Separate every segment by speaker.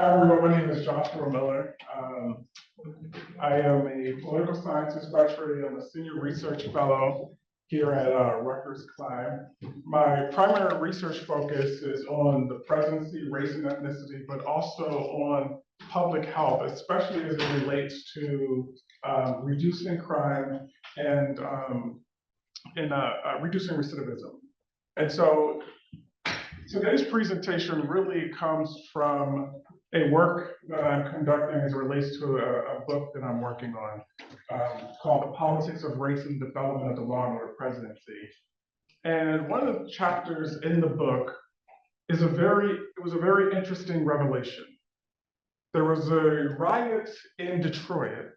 Speaker 1: everyone, my name is Joshua Miller. I am a political scientist by trade. I'm a senior research fellow here at Rutgers CLiME. My primary research focus is on the presidency, race and ethnicity, but also on public health, especially as it relates to reducing crime and reducing recidivism. And so today's presentation really comes from a work that I'm conducting as it relates to a book that I'm working on called The Politics of Race and Development of the Law and Order Presidency. And one of the chapters in the book is it was a very interesting revelation. There was a riot in Detroit,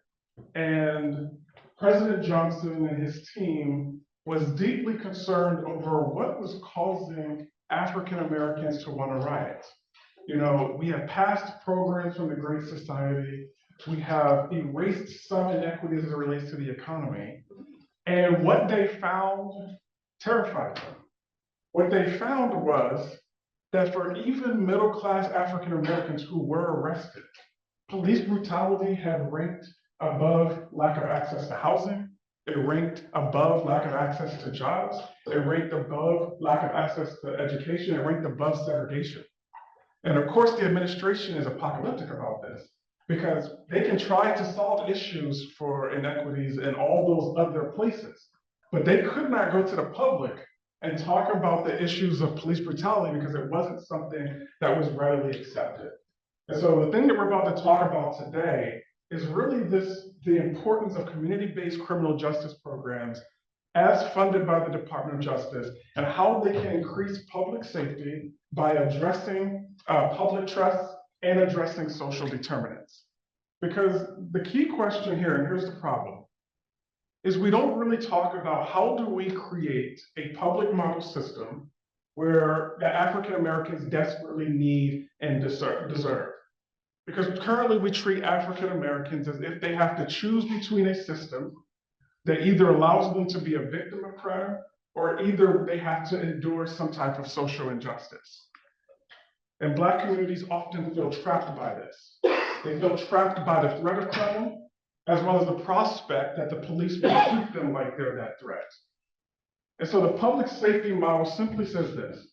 Speaker 1: and President Johnson and his team was deeply concerned over what was causing African Americans to want to riot. You know, we have passed programs from the Great Society. We have erased some inequities as it relates to the economy. And what they found terrified them. What they found was that for even middle-class African Americans who were arrested, police brutality had ranked above lack of access to housing. It ranked above lack of access to jobs. It ranked above lack of access to education. It ranked above segregation. And of course, the administration is apocalyptic about this because they can try to solve issues for inequities in all those other places, but they could not go to the public and talk about the issues of police brutality because it wasn't something that was readily accepted. And so the thing that we're about to talk about today is really the importance of community-based criminal justice programs as funded by the Department of Justice and how they can increase public safety by addressing public trust and addressing social determinants. Because the key question here, and here's the problem, is we don't really talk about how do we create a public model system where the African Americans desperately need and deserve. Because currently we treat African Americans as if they have to choose between a system that either allows them to be a victim of crime or either they have to endure some type of social injustice. And Black communities often feel trapped by this. They feel trapped by the threat of crime, as well as the prospect that the police will treat them like they're that threat. And so the public safety model simply says this,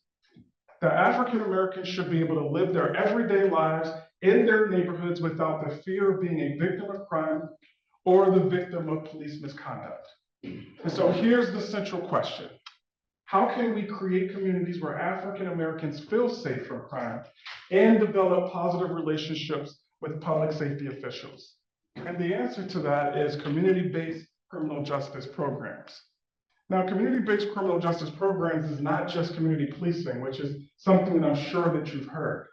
Speaker 1: that African Americans should be able to live their everyday lives in their neighborhoods without the fear of being a victim of crime or the victim of police misconduct. And so here's the central question. How can we create communities where African Americans feel safe from crime and develop positive relationships with public safety officials? And the answer to that is community-based criminal justice programs. Now, community-based criminal justice programs is not just community policing, which is something that I'm sure that you've heard.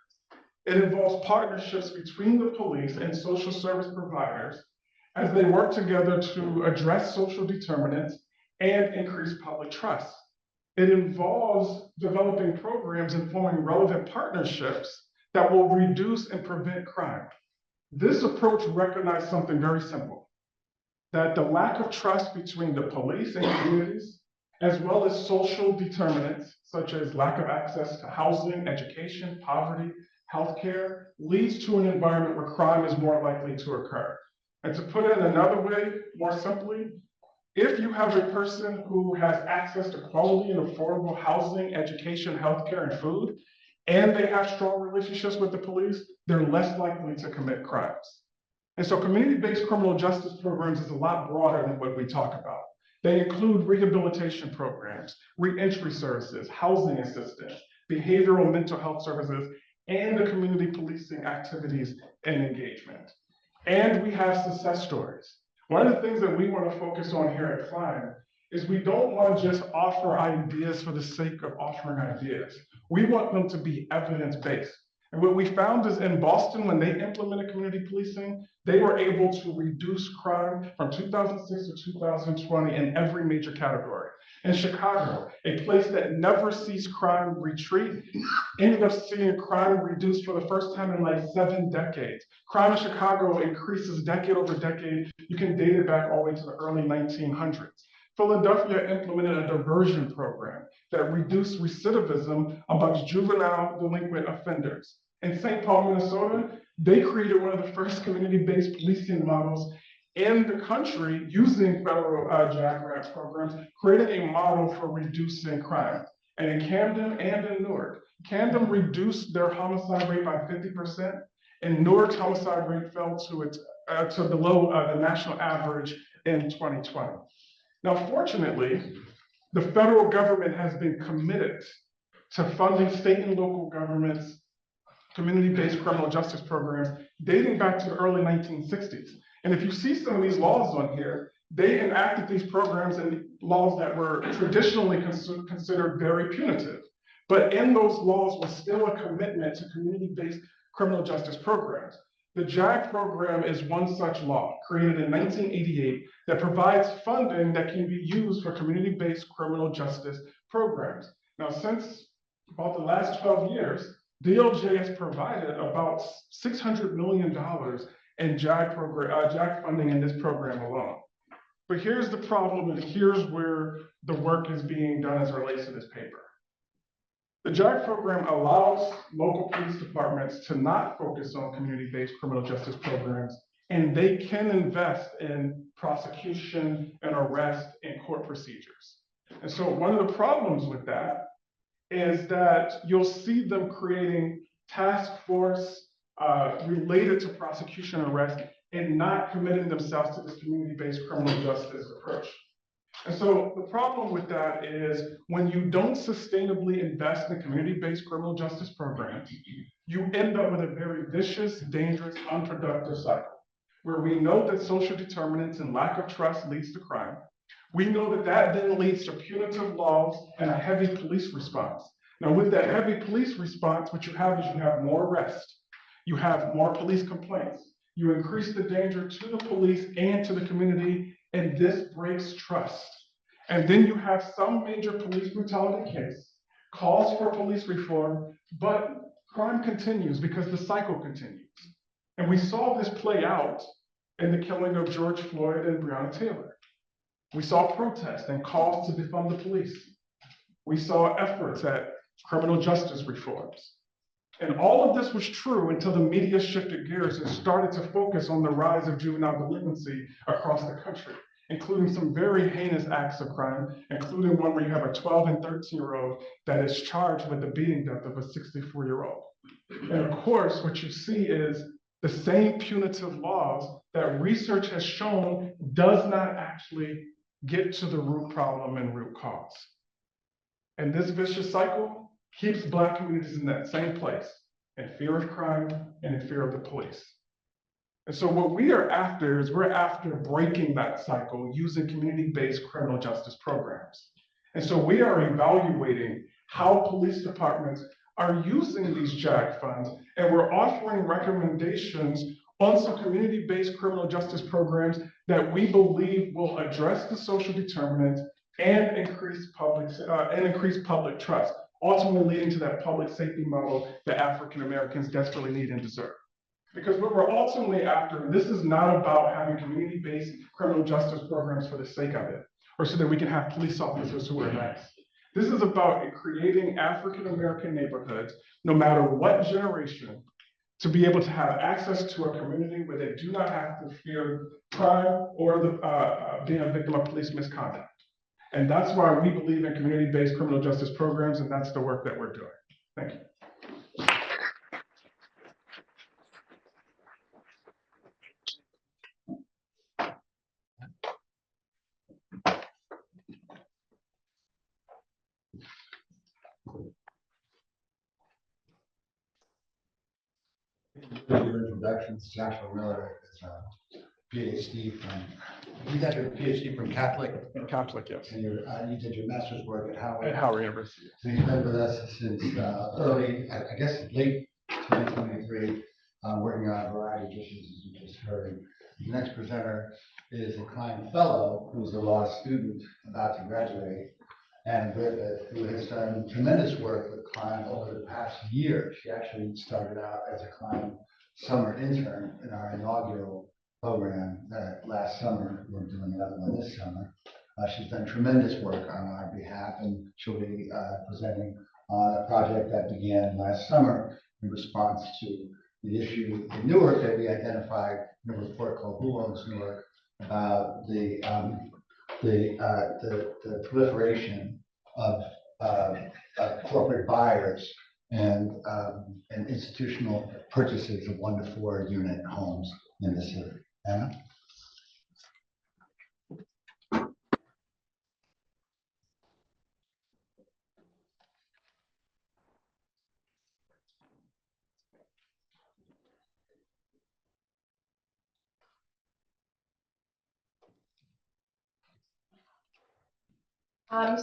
Speaker 1: It involves partnerships between the police and social service providers as they work together to address social determinants and increase public trust. It involves developing programs and forming relevant partnerships that will reduce and prevent crime. This approach recognizes something very simple, that the lack of trust between the police and communities, as well as social determinants, such as lack of access to housing, education, poverty, healthcare, leads to an environment where crime is more likely to occur. And to put it another way, more simply, if you have a person who has access to quality and affordable housing, education, healthcare, and food, and they have strong relationships with the police, they're less likely to commit crimes. And so community-based criminal justice programs is a lot broader than what we talk about. They include rehabilitation programs, reentry services, housing assistance, behavioral mental health services, and the community policing activities and engagement. And we have success stories. One of the things that we want to focus on here at CLiME is we don't want to just offer ideas for the sake of offering ideas. We want them to be evidence-based. And what we found is in Boston, when they implemented community policing, they were able to reduce crime from 2006 to 2020 in every major category. In Chicago, a place that never sees crime retreat, ended up seeing crime reduced for the first time in like 7 decades. Crime in Chicago increases decade over decade. You can date it back all the way to the early 1900s. Philadelphia implemented a diversion program that reduced recidivism amongst juvenile delinquent offenders. In St. Paul, Minnesota, they created one of the first community-based policing models in the country using federal JAG grant programs, created a model for reducing crime. And in Camden and in Newark, Camden reduced their homicide rate by 50%, and Newark's homicide rate fell to below the national average in 2020. Now, fortunately, the federal government has been committed to funding state and local governments community-based criminal justice programs dating back to the early 1960s. And if you see some of these laws on here, they enacted these programs and laws that were traditionally considered very punitive. But in those laws was still a commitment to community-based criminal justice programs. The JAG program is one such law created in 1988 that provides funding that can be used for community-based criminal justice programs. Now, since about the last 12 years, DOJ has provided about $600 million in JAG funding in this program alone. But here's the problem, and here's where the work is being done as it relates to this paper. The JAG program allows local police departments to not focus on community-based criminal justice programs, and they can invest in prosecution and arrest and court procedures. And so one of the problems with that is that you'll see them creating task force related to prosecution and arrest and not committing themselves to this community-based criminal justice approach. And so the problem with that is when you don't sustainably invest in community-based criminal justice programs, you end up with a very vicious, dangerous, unproductive cycle where we know that social determinants and lack of trust leads to crime. We know that that then leads to punitive laws and a heavy police response. Now, with that heavy police response, what you have is you have more arrests, you have more police complaints, you increase the danger to the police and to the community, and this breaks trust. And then you have some major police brutality case, calls for police reform, but crime continues because the cycle continues. And we saw this play out in the killing of George Floyd and Breonna Taylor. We saw protests and calls to defund the police. We saw efforts at criminal justice reforms. And all of this was true until the media shifted gears and started to focus on the rise of juvenile delinquency across the country, including some very heinous acts of crime, including one where you have a 12 and 13-year-old that is charged with the beating death of a 64-year-old. And of course, what you see is the same punitive laws that research has shown does not actually get to the root problem and root cause. And this vicious cycle keeps Black communities in that same place, in fear of crime and in fear of the police. And so what we are after is we're after breaking that cycle using community-based criminal justice programs. And so we are evaluating how police departments are using these JAG funds, and we're offering recommendations on some community-based criminal justice programs that we believe will address the social determinants and increase public trust, ultimately leading to that public safety model that African Americans desperately need and deserve. Because what we're ultimately after, and this is not about having community-based criminal justice programs for the sake of it, or so that we can have police officers who are nice. This is about creating African American neighborhoods, no matter what generation, to be able to have access to a community where they do not have to fear crime or being a victim of police misconduct. And that's why we believe in community-based criminal justice programs, and that's the work that we're doing. Thank you.
Speaker 2: Your introductions, Joshua Miller is a PhD from, you got your PhD from Catholic?
Speaker 1: Catholic, yes.
Speaker 2: And you did your master's work at Howard?
Speaker 1: At Howard University.
Speaker 2: So he's been with us since early, I guess late 2023, working on a variety of issues, as you just heard. The next presenter is a CLiME fellow who's a law student about to graduate, and who has done tremendous work with CLiME over the past year. She actually started out as a CLiME summer intern in our inaugural program last summer. We're doing another one this summer. She's done tremendous work on our behalf, and she'll be presenting on a project that began last summer in response to the issue in Newark that we identified in a report called Who Owns Newark about the proliferation of corporate buyers and institutional purchases of 1 to 4 unit homes in the city. Anna?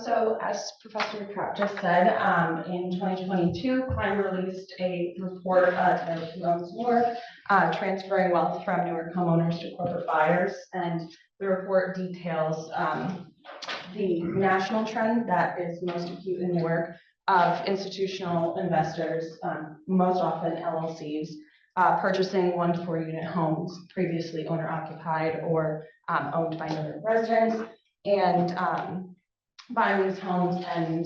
Speaker 3: So as Professor Trapp just said, in 2022, CLiME released a report titled Who Owns Newark, transferring wealth from Newark homeowners to corporate buyers. And the report details the national trend that is most acute in Newark of institutional investors, most often LLCs, purchasing 1 to 4 unit homes previously owner occupied or owned by Newark residents, and buying these homes and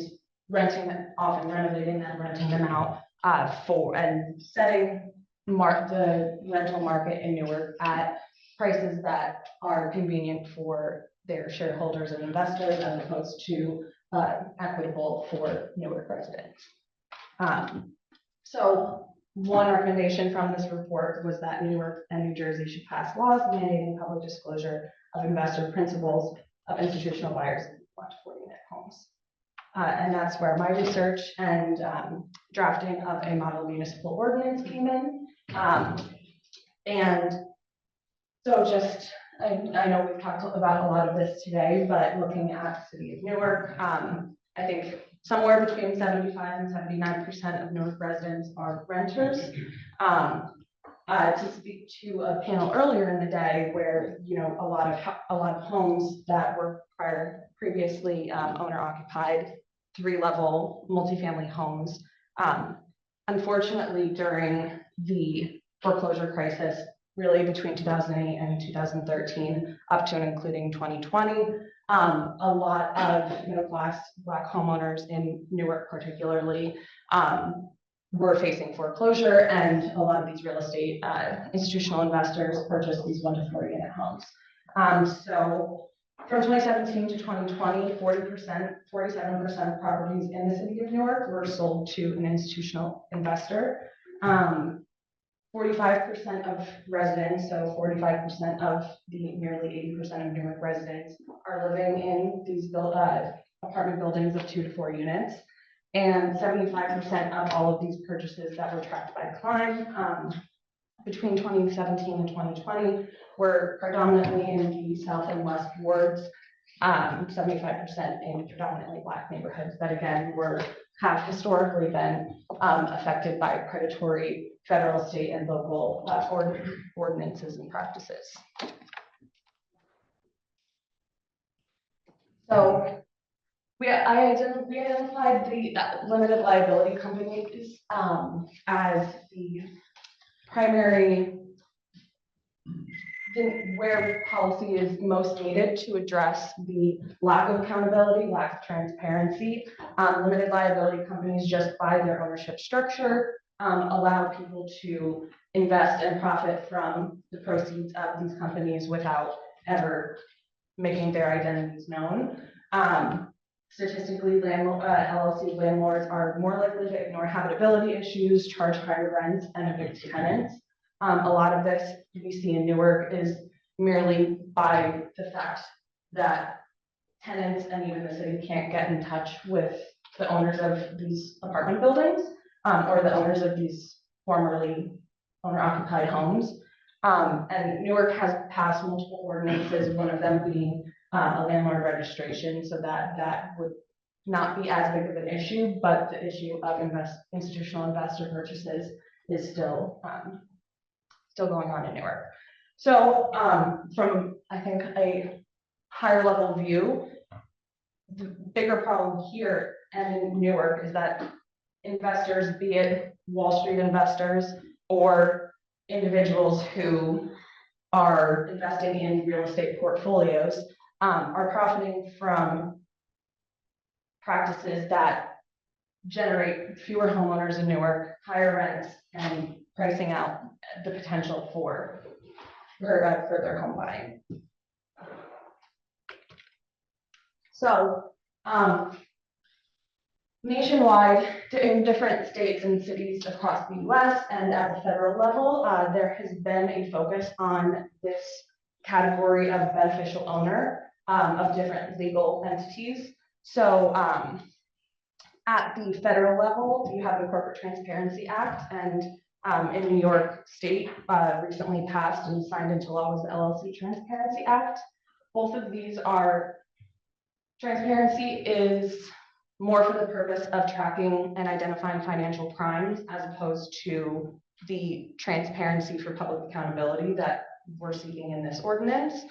Speaker 3: renting them, often renovating them, renting them out and setting the rental market in Newark at prices that are convenient for their shareholders and investors as opposed to equitable for Newark residents. So one recommendation from this report was that Newark and New Jersey should pass laws mandating public disclosure of investor principals of institutional buyers in 1 to 4 unit homes. And that's where my research and drafting of a model municipal ordinance came in. And so just, I know we've talked about a lot of this today, but looking at the city of Newark, I think somewhere between 75 and 79% of Newark residents are renters. To speak to a panel earlier in the day where, you know, a lot of homes that were previously owner occupied 3-level multifamily homes. Unfortunately, during the foreclosure crisis, really between 2008 and 2013, up to and including 2020, a lot of middle-class Black homeowners in Newark particularly were facing foreclosure, and a lot of these real estate institutional investors purchased these 1 to 4 unit homes. So from 2017 to 2020, 47% of properties in the city of Newark were sold to an institutional investor. 45% of residents, so 45% of the nearly 80% of Newark residents, are living in these apartment buildings of 2 to 4 units. And 75% of all of these purchases that were tracked by CLiME between 2017 and 2020 were predominantly in the South and West wards, 75% in predominantly Black neighborhoods that again have historically been affected by predatory federal, state, and local ordinances and practices. So we identified the limited liability companies as the primary, where policy is most needed to address the lack of accountability, lack of transparency. Limited liability companies, just by their ownership structure, allow people to invest and profit from the proceeds of these companies without ever making their identities known. Statistically, LLC landlords are more likely to ignore habitability issues, charge higher rents, and evict tenants. A lot of this we see in Newark is merely by the fact that tenants and even the city can't get in touch with the owners of these apartment buildings or the owners of these formerly owner-occupied homes. And Newark has passed multiple ordinances, one of them being a landlord registration, so that would not be as big of an issue, but the issue of institutional investor purchases is still going on in Newark. So from, I think, a higher level view, the bigger problem here and in Newark is that investors, be it Wall Street investors or individuals who are investing in real estate portfolios, are profiting from practices that generate fewer homeowners in Newark, higher rents, and pricing out the potential for further home buying. So, nationwide, in different states and cities across the US and at the federal level, there has been a focus on this category of beneficial owner of different legal entities. So at the federal level, you have the Corporate Transparency Act, and in New York State, recently passed and signed into law was the LLC Transparency Act. Both of these are, transparency is more for the purpose of tracking and identifying financial crimes as opposed to the transparency for public accountability that we're seeking in this ordinance.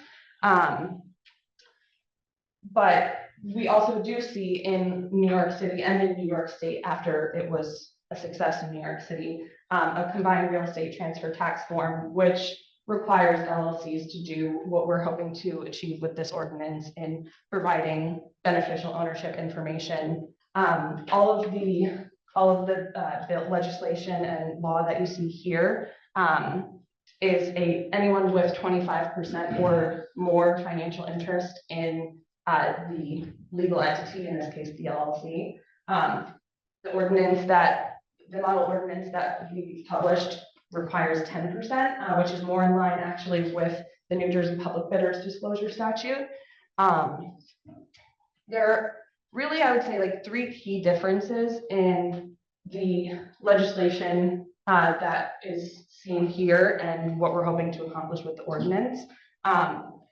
Speaker 3: But we also do see in New York City and in New York State, after it was a success in New York City, a combined real estate transfer tax form, which requires LLCs to do what we're hoping to achieve with this ordinance in providing beneficial ownership information. All of the bill legislation and law that you see here is anyone with 25% or more financial interest in the legal entity, in this case, the LLC. The model ordinance that we published requires 10%, which is more in line actually with the New Jersey Public Bidders Disclosure Statute. There are really, I would say, like 3 key differences in the legislation that is seen here and what we're hoping to accomplish with the ordinance.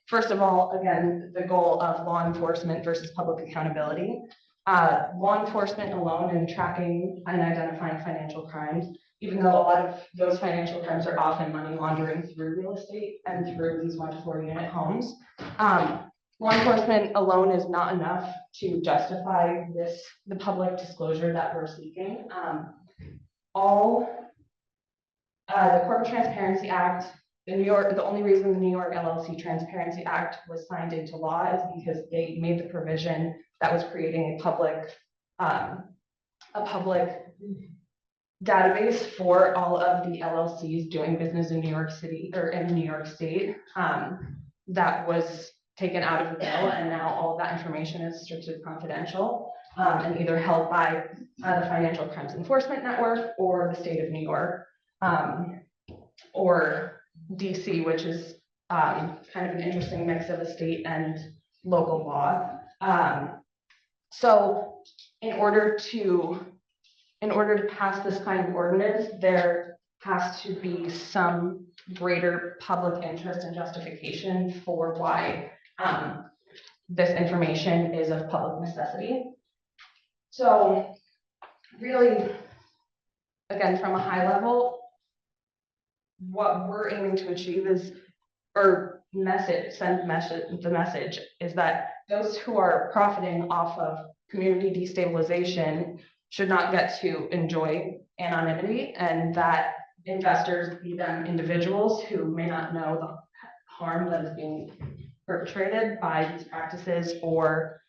Speaker 3: First of all, again, the goal of law enforcement versus public accountability. Law enforcement alone in tracking and identifying financial crimes, even though a lot of those financial crimes are often money laundering through real estate and through these 1 to 4 unit homes. Law enforcement alone is not enough to justify the public disclosure that we're seeking. The Corporate Transparency Act, the only reason the New York LLC Transparency Act was signed into law is because they made the provision that was creating a public database for all of the LLCs doing business in New York City or in New York State. That was taken out of the bill, and now all of that information is strictly confidential and either held by the Financial Crimes Enforcement Network or the state of New York, or DC, which is kind of an interesting mix of a state and local law. So in order to pass this kind of ordinance, there has to be some greater public interest and justification for why this information is of public necessity. So really, again, from a high level, what we're aiming to achieve is, or send the message is that those who are profiting off of community destabilization should not get to enjoy anonymity, and that investors, be them individuals who may not know the harm that is being perpetrated by these practices, or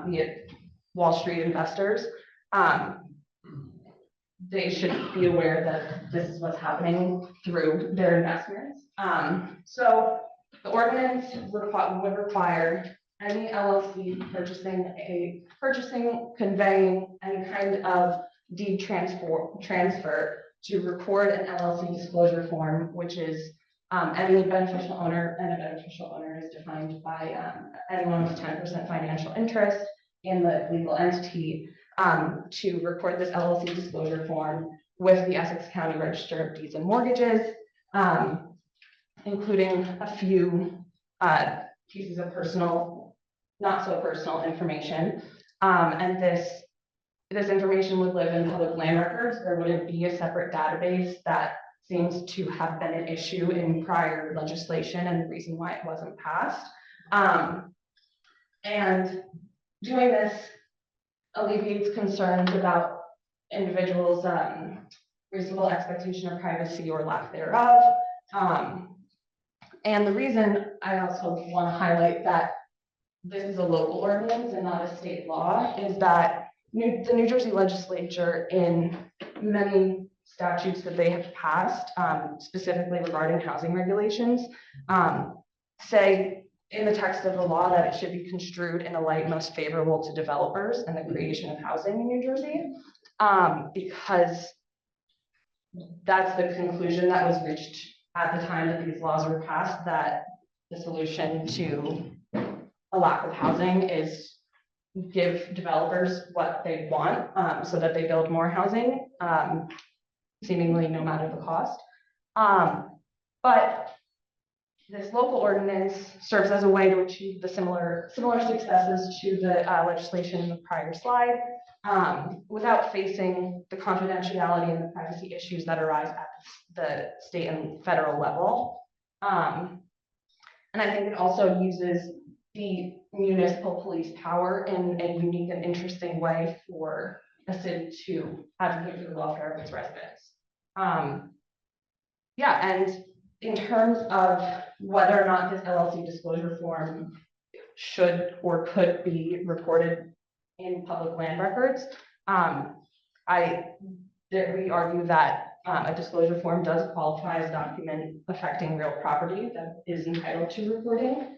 Speaker 3: be it Wall Street investors, they should be aware that this is what's happening through their investments. So the ordinance would require any LLC purchasing, conveying any kind of deed transfer to record an LLC disclosure form, which is any beneficial owner, and a beneficial owner is defined by anyone with 10% financial interest in the legal entity, to record this LLC disclosure form with the Essex County Register of Deeds and Mortgages, including a few pieces of personal, not so personal information. And this information would live in public land records. There wouldn't be a separate database. That seems to have been an issue in prior legislation and the reason why it wasn't passed. And doing this alleviates concerns about individuals' reasonable expectation of privacy or lack thereof. And the reason I also want to highlight that this is a local ordinance and not a state law is that the New Jersey legislature, in many statutes that they have passed, specifically regarding housing regulations, say in the text of the law that it should be construed in a light most favorable to developers and the creation of housing in New Jersey, because that's the conclusion that was reached at the time that these laws were passed, that the solution to a lack of housing is give developers what they want, so that they build more housing, seemingly no matter the cost. But this local ordinance serves as a way to achieve the similar successes to the legislation in the prior slide, without facing the confidentiality and the privacy issues that arise at the state and federal level. And I think it also uses the municipal police power in a unique and interesting way for a city to advocate for the welfare of its residents. Yeah, and in terms of whether or not this LLC disclosure form should or could be reported in public land records, we argue that a disclosure form does qualify as a document affecting real property that is entitled to reporting.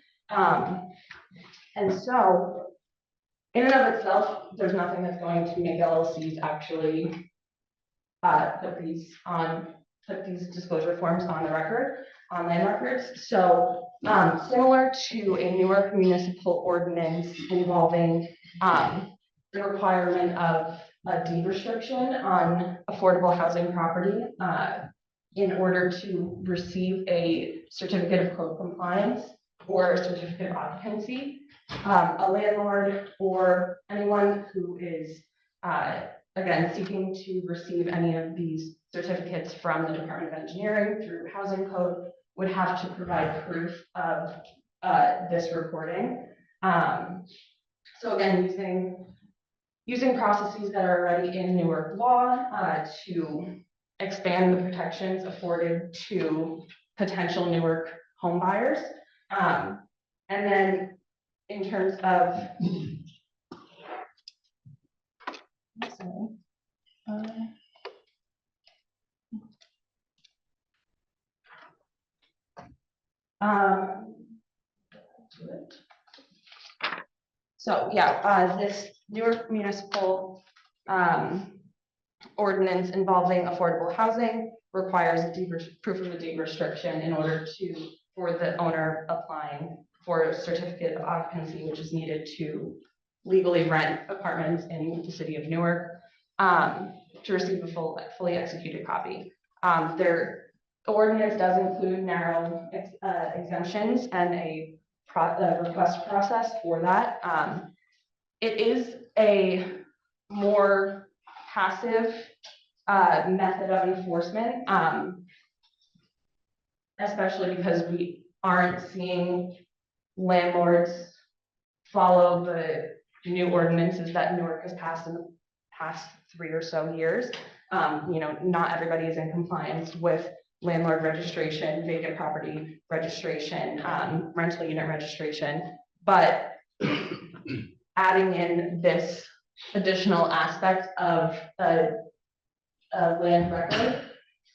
Speaker 3: And so, in and of itself, there's nothing that's going to make LLCs actually put these disclosure forms on the record, on land records. So, similar to a Newark municipal ordinance involving the requirement of a deed restriction on affordable housing property in order to receive a certificate of code compliance or a certificate of occupancy. A landlord or anyone who is, again, seeking to receive any of these certificates from the Department of Engineering through Housing Code would have to provide proof of this reporting. So again, using processes that are already in Newark law to expand the protections afforded to potential Newark home buyers. And then in terms of, so yeah, this Newark municipal ordinance involving affordable housing requires proof of a deed restriction in order for the owner applying for a certificate of occupancy, which is needed to legally rent apartments in the city of Newark, to receive a fully executed copy. The ordinance does include narrow exemptions and a request process for that. It is a more passive method of enforcement, especially because we aren't seeing landlords follow the new ordinances that Newark has passed in the past 3 or so years. Not everybody is in compliance with landlord registration, vacant property registration, rental unit registration, but adding in this additional aspect of a land record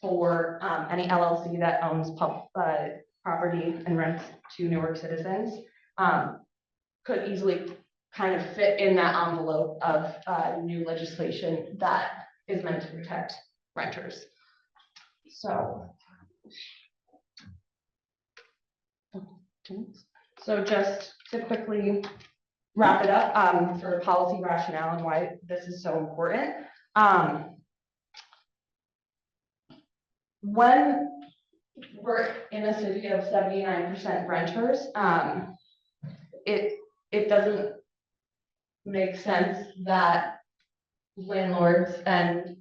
Speaker 3: for any LLC that owns property and rents to Newark citizens could easily kind of fit in that envelope of new legislation that is meant to protect renters. So just to quickly wrap it up for policy rationale and why this is so important. When we're in a city of 79% renters, it doesn't make sense that landlords and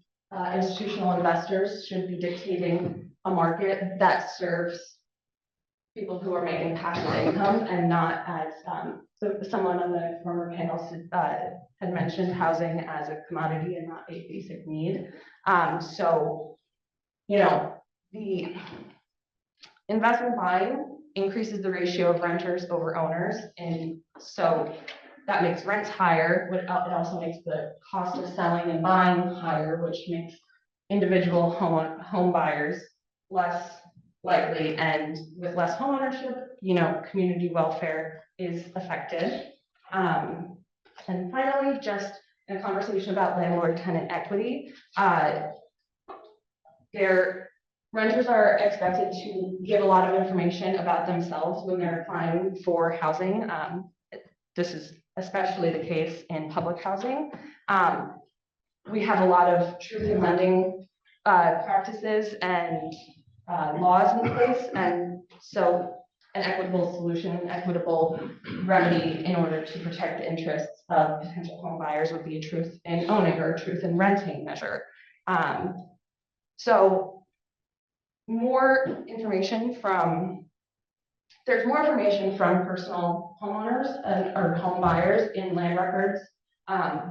Speaker 3: institutional investors should be dictating a market that serves people who are making passive income and not as someone on the former panel had mentioned housing as a commodity and not a basic need. So, the investment buying increases the ratio of renters over owners. And so that makes rents higher. It also makes the cost of selling and buying higher, which makes individual home buyers less likely, and with less home ownership, community welfare is affected. And finally, just in a conversation about landlord-tenant equity, their renters are expected to give a lot of information about themselves when they're applying for housing. This is especially the case in public housing. We have a lot of truth in lending practices and laws in place, and so an equitable solution, an equitable remedy in order to protect the interests of potential home buyers would be a truth in owning or a truth in renting measure. So there's more information from personal homeowners or home buyers in land records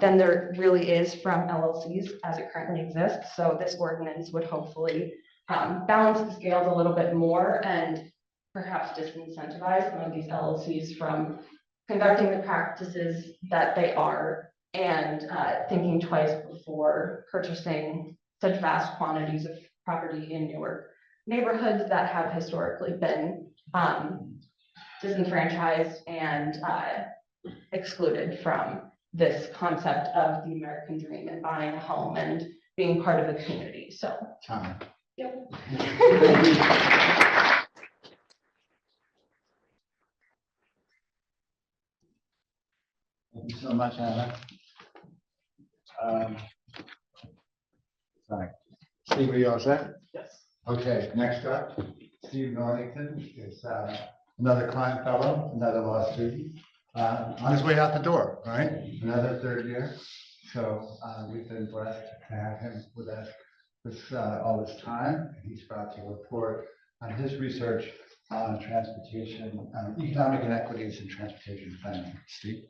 Speaker 3: than there really is from LLCs as it currently exists. So this ordinance would hopefully balance the scales a little bit more and perhaps disincentivize some of these LLCs from conducting the practices that they are and thinking twice before purchasing such vast quantities of property in newer neighborhoods that have historically been disenfranchised and excluded from this concept of the American dream and buying a home and being part of the community. So, yep.
Speaker 2: Thank you so much, Anna. Sorry. Steve, are you all set?
Speaker 1: Yes.
Speaker 2: Okay, next up, Steve Northington is another CLiME fellow, another law student, on his way out the door, right? Another third year. So we've been blessed to have him with us all this time. He's about to report on his research on transportation, economic inequities in transportation planning. Steve?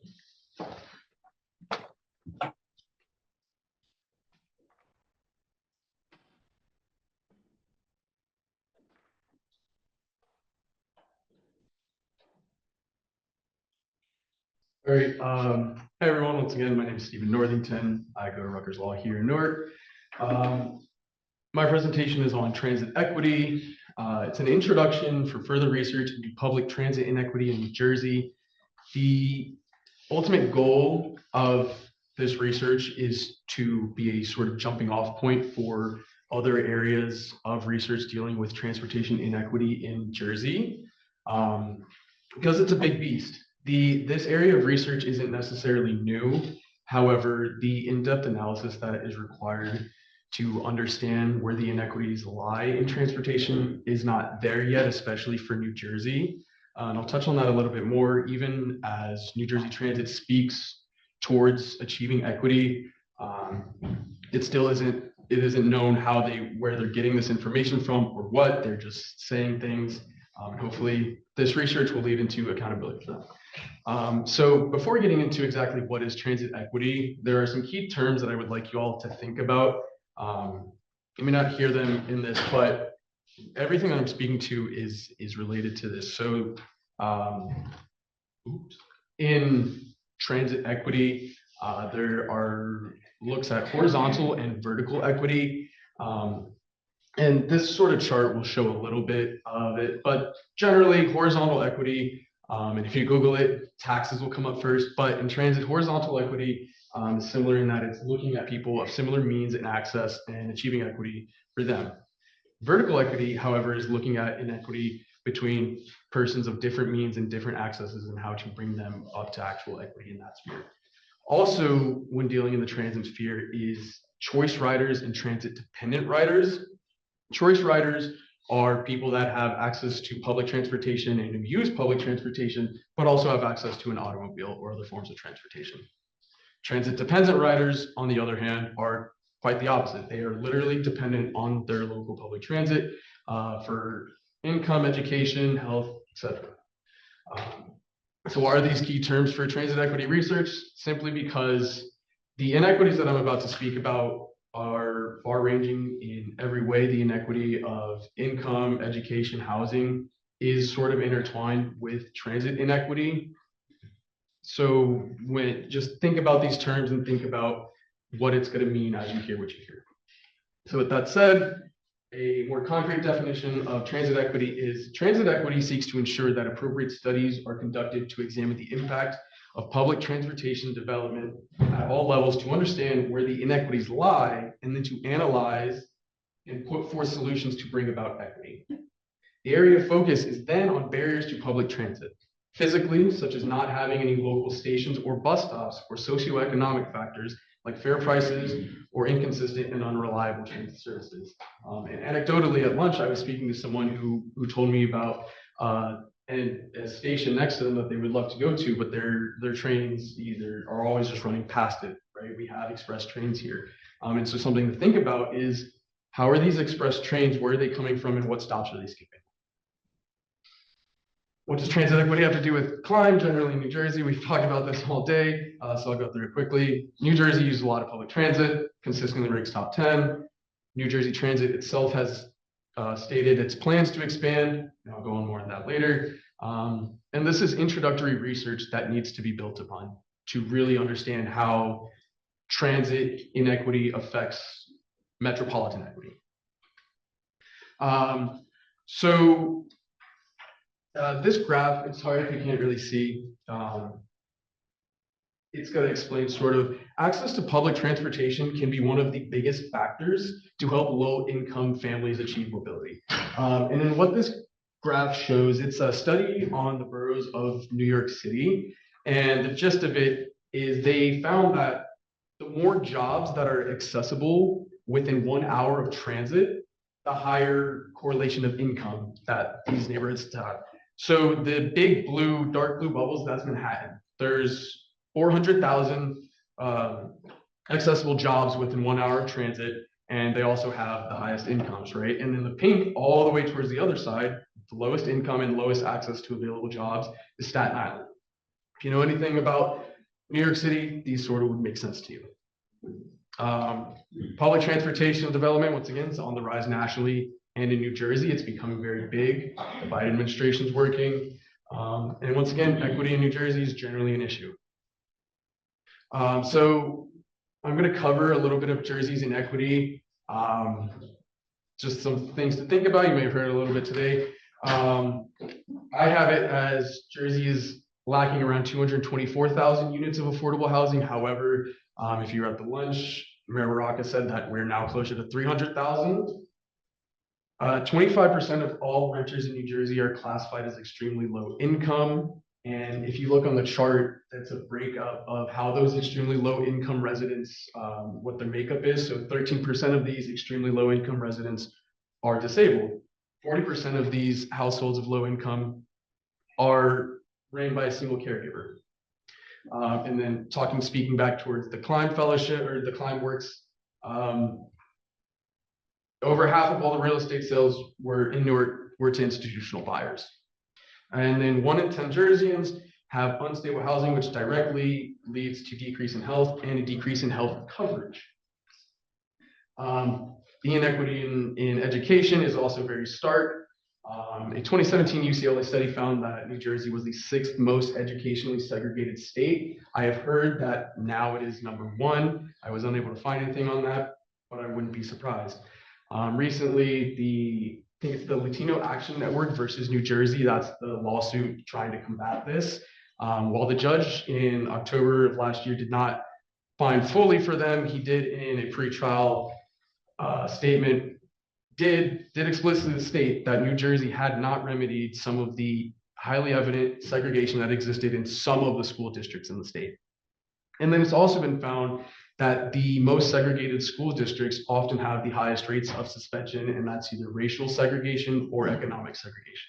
Speaker 4: All right. Hi, everyone. Once again, my name is Stephen Northington. I go to Rutgers Law here in Newark. My presentation is on transit equity. It's an introduction for further research into public transit inequity in New Jersey. The ultimate goal of this research is to be a sort of jumping off point for other areas of research dealing with transportation inequity in Jersey, because it's a big beast. This area of research isn't necessarily new. However, the in-depth analysis that is required to understand where the inequities lie in transportation is not there yet, especially for New Jersey. And I'll touch on that a little bit more. Even as New Jersey Transit speaks towards achieving equity, it isn't known where they're getting this information from or what. They're just saying things. Hopefully this research will lead into accountability for them. So before getting into exactly what is transit equity, there are some key terms that I would like you all to think about. You may not hear them in this, but everything that I'm speaking to is related to this. So in transit equity, there are looks at horizontal and vertical equity. And this sort of chart will show a little bit of it, but generally horizontal equity, and if you Google it, taxes will come up first, but in transit, horizontal equity is similar in that it's looking at people of similar means and access and achieving equity for them. Vertical equity, however, is looking at inequity between persons of different means and different accesses and how to bring them up to actual equity in that sphere. Also, when dealing in the transit sphere is choice riders and transit dependent riders. Choice riders are people that have access to public transportation and who use public transportation, but also have access to an automobile or other forms of transportation. Transit dependent riders, on the other hand, are quite the opposite. They are literally dependent on their local public transit for income, education, health, etc. So why are these key terms for transit equity research? Simply because the inequities that I'm about to speak about are far-ranging in every way. The inequity of income, education, housing is sort of intertwined with transit inequity. So just think about these terms and think about what it's going to mean as you hear what you hear. So with that said, a more concrete definition of transit equity is transit equity seeks to ensure that appropriate studies are conducted to examine the impact of public transportation development at all levels to understand where the inequities lie, and then to analyze and put forth solutions to bring about equity. The area of focus is then on barriers to public transit, physically, such as not having any local stations or bus stops, or socioeconomic factors like fare prices or inconsistent and unreliable transit services. And anecdotally at lunch, I was speaking to someone who told me about a station next to them that they would love to go to, but their trains either are always just running past it, right? We have express trains here. And so something to think about is, how are these express trains, where are they coming from, and what stops are they skipping? What does transit equity have to do with CLiME? Generally in New Jersey, we've talked about this all day, so I'll go through it quickly. New Jersey uses a lot of public transit, consistently ranks top 10. New Jersey Transit itself has stated its plans to expand, and I'll go on more on that later. And this is introductory research that needs to be built upon to really understand how transit inequity affects metropolitan equity. This graph, it's hard if you can't really see. It's going to explain sort of access to public transportation can be one of the biggest factors to help low-income families achieve mobility. And then what this graph shows, it's a study on the boroughs of New York City. And the gist of it is they found that the more jobs that are accessible within 1 hour of transit, the higher correlation of income that these neighborhoods have. So the big blue, dark blue bubbles, that's Manhattan. There's 400,000 accessible jobs within 1 hour of transit, and they also have the highest incomes, right? And then the pink, all the way towards the other side, the lowest income and lowest access to available jobs is Staten Island. If you know anything about New York City, these sort of would make sense to you. Public transportation development, once again, is on the rise nationally and in New Jersey. It's becoming very big. The Biden administration is working. And once again, equity in New Jersey is generally an issue. So I'm going to cover a little bit of Jersey's inequity. Just some things to think about. You may have heard a little bit today. I have it as Jersey is lacking around 224,000 units of affordable housing. However, if you were at the lunch, Mayor Baraka said that we're now closer to 300,000. 25% of all renters in New Jersey are classified as extremely low income. And if you look on the chart, that's a breakup of how those extremely low income residents, what their makeup is. So 13% of these extremely low income residents are disabled. 40% of these households of low income are ran by a single caregiver. And then speaking back towards the CLiME Fellowship or the CLiME Works, over half of all the real estate sales were to institutional buyers. And then 1 in 10 Jerseyans have unstable housing, which directly leads to decrease in health and a decrease in health coverage. The inequity in education is also very stark. A 2017 UCLA study found that New Jersey was the 6th most educationally segregated state. I have heard that now it is number 1. I was unable to find anything on that, but I wouldn't be surprised. Recently, I think it's the Latino Action Network versus New Jersey. That's the lawsuit trying to combat this. While the judge in October of last year did not find fully for them, he did in a pretrial statement, did explicitly state that New Jersey had not remedied some of the highly evident segregation that existed in some of the school districts in the state. And then it's also been found that the most segregated school districts often have the highest rates of suspension, and that's either racial segregation or economic segregation.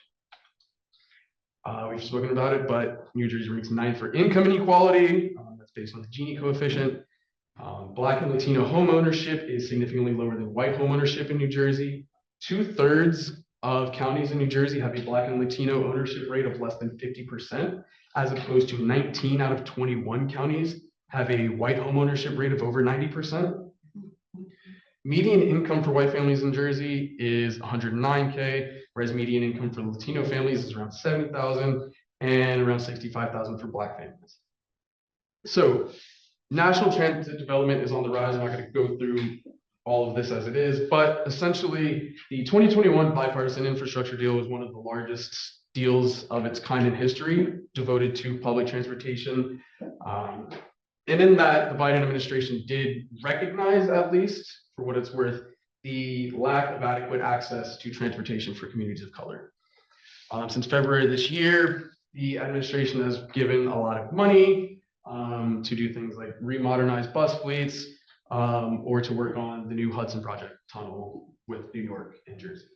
Speaker 4: We've spoken about it, but New Jersey ranks 9th for income inequality. That's based on the Gini coefficient. Black and Latino home ownership is significantly lower than white home ownership in New Jersey. 2/3 of counties in New Jersey have a Black and Latino ownership rate of less than 50%, as opposed to 19 out of 21 counties have a white home ownership rate of over 90%. Median income for white families in Jersey is 109K, whereas median income for Latino families is around 70,000 and around 65,000 for Black families. So national transit development is on the rise. I'm not going to go through all of this as it is, but essentially the 2021 bipartisan infrastructure deal was one of the largest deals of its kind in history devoted to public transportation. And in that, the Biden administration did recognize, at least for what it's worth, the lack of adequate access to transportation for communities of color. Since February this year, the administration has given a lot of money to do things like remodernize bus fleets or to work on the new Hudson Project tunnel with New York and Jersey.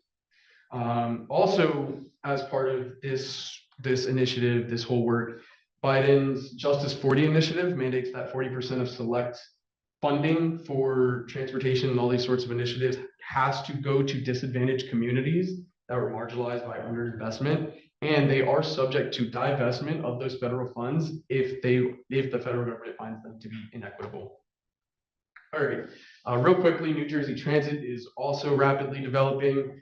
Speaker 4: Also, as part of this initiative, this whole work, Biden's Justice 40 initiative mandates that 40% of select funding for transportation and all these sorts of initiatives has to go to disadvantaged communities that were marginalized by underinvestment, and they are subject to divestment of those federal funds if the federal government finds them to be inequitable. All right, real quickly, New Jersey Transit is also rapidly developing.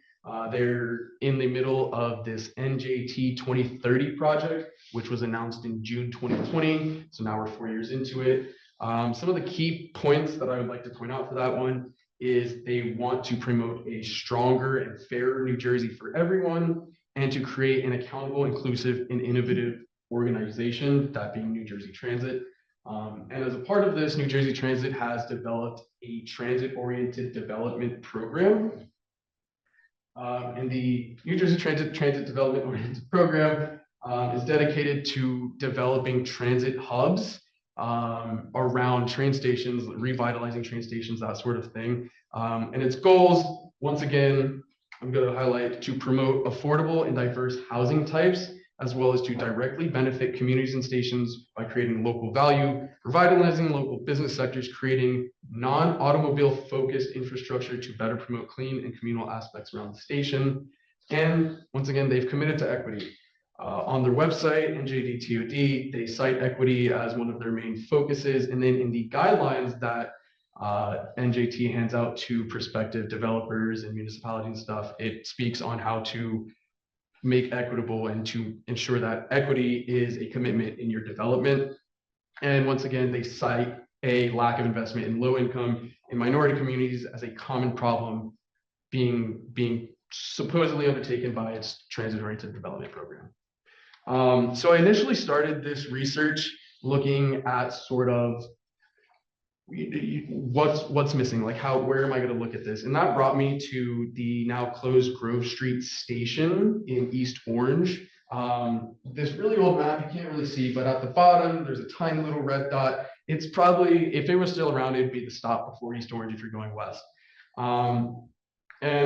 Speaker 4: They're in the middle of this NJT 2030 project, which was announced in June 2020. So now we're 4 years into it. Some of the key points that I would like to point out for that one is they want to promote a stronger and fairer New Jersey for everyone and to create an accountable, inclusive, and innovative organization, that being New Jersey Transit. And as a part of this, New Jersey Transit has developed a transit-oriented development program. And the New Jersey Transit Development Oriented Program is dedicated to developing transit hubs around train stations, revitalizing train stations, that sort of thing. And its goals, once again, I'm going to highlight to promote affordable and diverse housing types, as well as to directly benefit communities and stations by creating local value, revitalizing local business sectors, creating non-automobile focused infrastructure to better promote clean and communal aspects around the station. And once again, they've committed to equity. On their website, NJDTOD, they cite equity as one of their main focuses. And then in the guidelines that NJT hands out to prospective developers and municipalities and stuff, it speaks on how to make equitable and to ensure that equity is a commitment in your development. And once again, they cite a lack of investment in low income and minority communities as a common problem being supposedly undertaken by its transit-oriented development program. So I initially started this research looking at sort of what's missing, like where am I going to look at this? And that brought me to the now closed Grove Street station in East Orange. This really old map, you can't really see, but at the bottom, there's a tiny little red dot. It's probably, if it was still around, it'd be the stop before East Orange if you're going west. And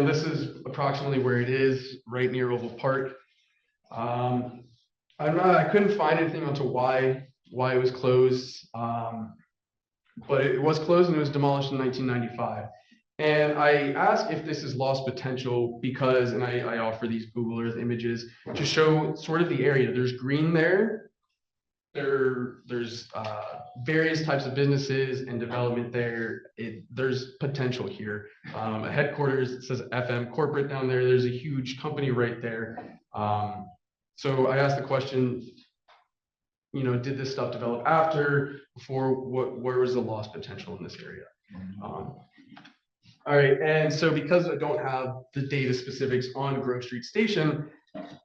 Speaker 4: this is approximately where it is, right near Oval Park. I couldn't find anything onto why it was closed. But it was closed and it was demolished in 1995. And I asked if this is lost potential because, and I offer these Google Earth images to show sort of the area. There's green there. There's various types of businesses and development there. There's potential here. A headquarters, it says FM corporate down there. There's a huge company right there. So I asked the question, did this stuff develop after, before, where was the lost potential in this area? All right, and so because I don't have the data specifics on Grove Street Station,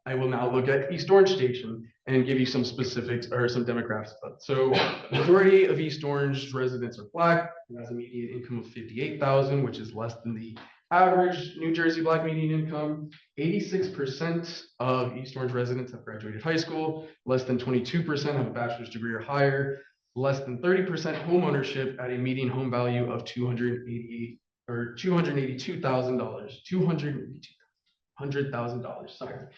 Speaker 4: I will now look at East Orange Station and give you some specifics or some demographics. So majority of East Orange residents are Black. It has a median income of $58,000, which is less than the average New Jersey Black median income. 86% of East Orange residents have graduated high school. Less than 22% have a bachelor's degree or higher. Less than 30% home ownership at a median home value of $282,000. $200,000. Sorry.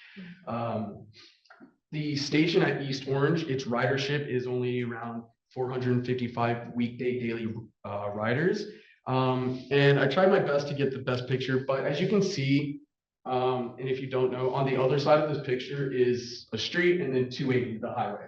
Speaker 4: The station at East Orange, its ridership is only around 455 weekday daily riders. And I tried my best to get the best picture, but as you can see, and if you don't know, on the other side of this picture is a street and then 280, the highway.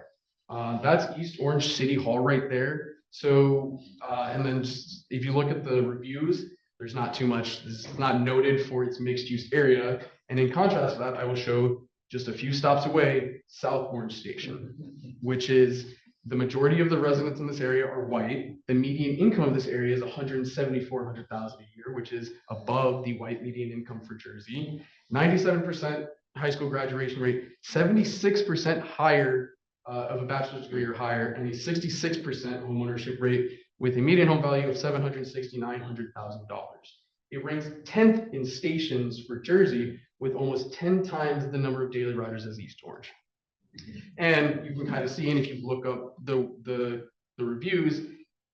Speaker 4: That's East Orange City Hall right there. So, and then just, if you look at the reviews, there's not too much, it's not noted for its mixed use area. And in contrast to that, I will show just a few stops away, South Orange Station, which is the majority of the residents in this area are white. The median income of this area is $174,000 a year, which is above the white median income for Jersey. 97% high school graduation rate, 76% higher of a bachelor's degree or higher, and a 66% homeownership rate with a median home value of $769,000. It ranks 10th in stations for Jersey with almost 10 times the number of daily riders as East Orange. And you can kind of see, and if you look up the reviews,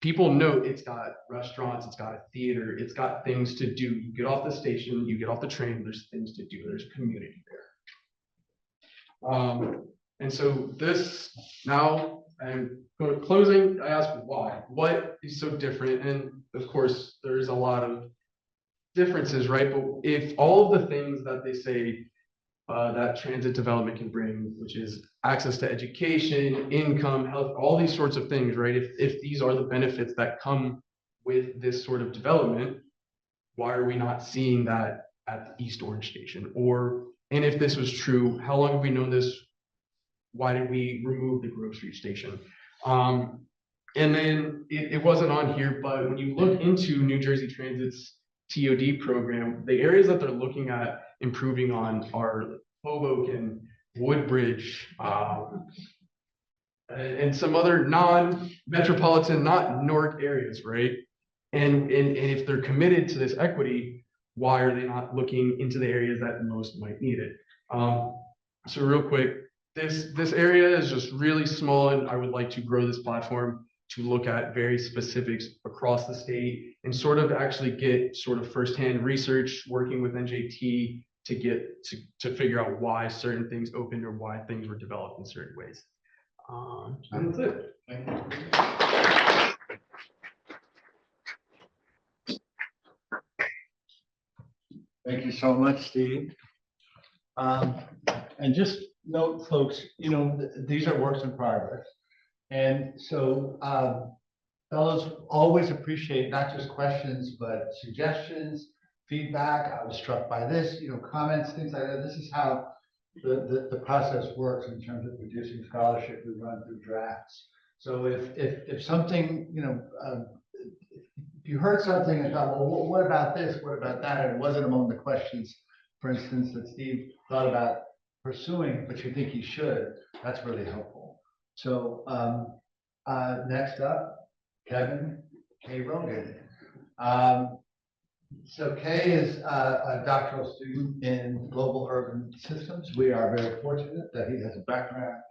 Speaker 4: people note it's got restaurants, it's got a theater, it's got things to do. You get off the station, you get off the train, there's things to do, there's community there. And so this, now I'm going to closing, I ask why? What is so different? And of course, there's a lot of differences, right? But if all of the things that they say that transit development can bring, which is access to education, income, health, all these sorts of things, right? If these are the benefits that come with this sort of development, why are we not seeing that at the East Orange station? And if this was true, how long have we known this? Why did we remove the Grove Street station? And then it wasn't on here, but when you look into New Jersey Transit's TOD program, the areas that they're looking at improving on are Hoboken, Woodbridge, and some other non-metropolitan, not Newark areas, right? And if they're committed to this equity, why are they not looking into the areas that most might need it? So real quick, this area is just really small, and I would like to grow this platform to look at very specifics across the state and sort of actually get sort of firsthand research working with NJT to get to figure out why certain things opened or why things were developed in certain ways. And that's it.
Speaker 5: Thank you so much, Steve. And just note, folks, these are works in progress. And so fellows always appreciate not just questions, but suggestions, feedback. I was struck by this, comments, things like that. This is how the process works in terms of producing scholarship. We run through drafts. So if something, if you heard something and thought, well, what about this? What about that? And it wasn't among the questions, for instance, that Steve thought about pursuing, but you think he should, that's really helpful. So next up, Kevin K. Rogan. So Kay is a doctoral student in global urban systems. We are very fortunate that he has a background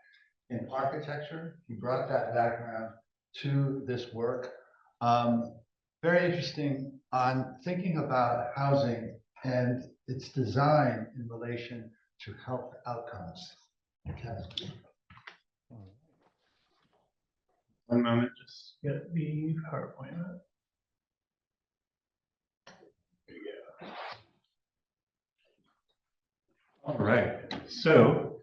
Speaker 5: in architecture. He brought that background to this work. Very interesting on thinking about housing and its design in relation to health outcomes. Kevin.
Speaker 1: One moment, just get the PowerPoint up. All right, so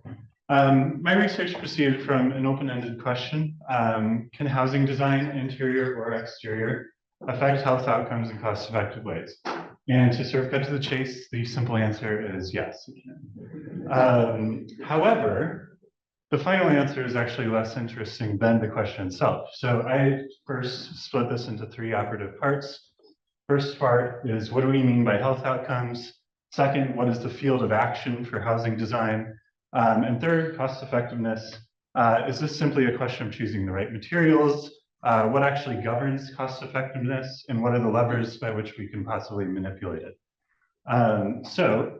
Speaker 1: my research proceeded from an open-ended question. Can housing design, interior or exterior, affect health outcomes in cost-effective ways? And to sort of cut to the chase, the simple answer is yes, it can. However, the final answer is actually less interesting than the question itself. So I first split this into three operative parts. First part is, what do we mean by health outcomes? Second, what is the field of action for housing design? And third, cost effectiveness. Is this simply a question of choosing the right materials? What actually governs cost effectiveness? And what are the levers by which we can possibly manipulate it? So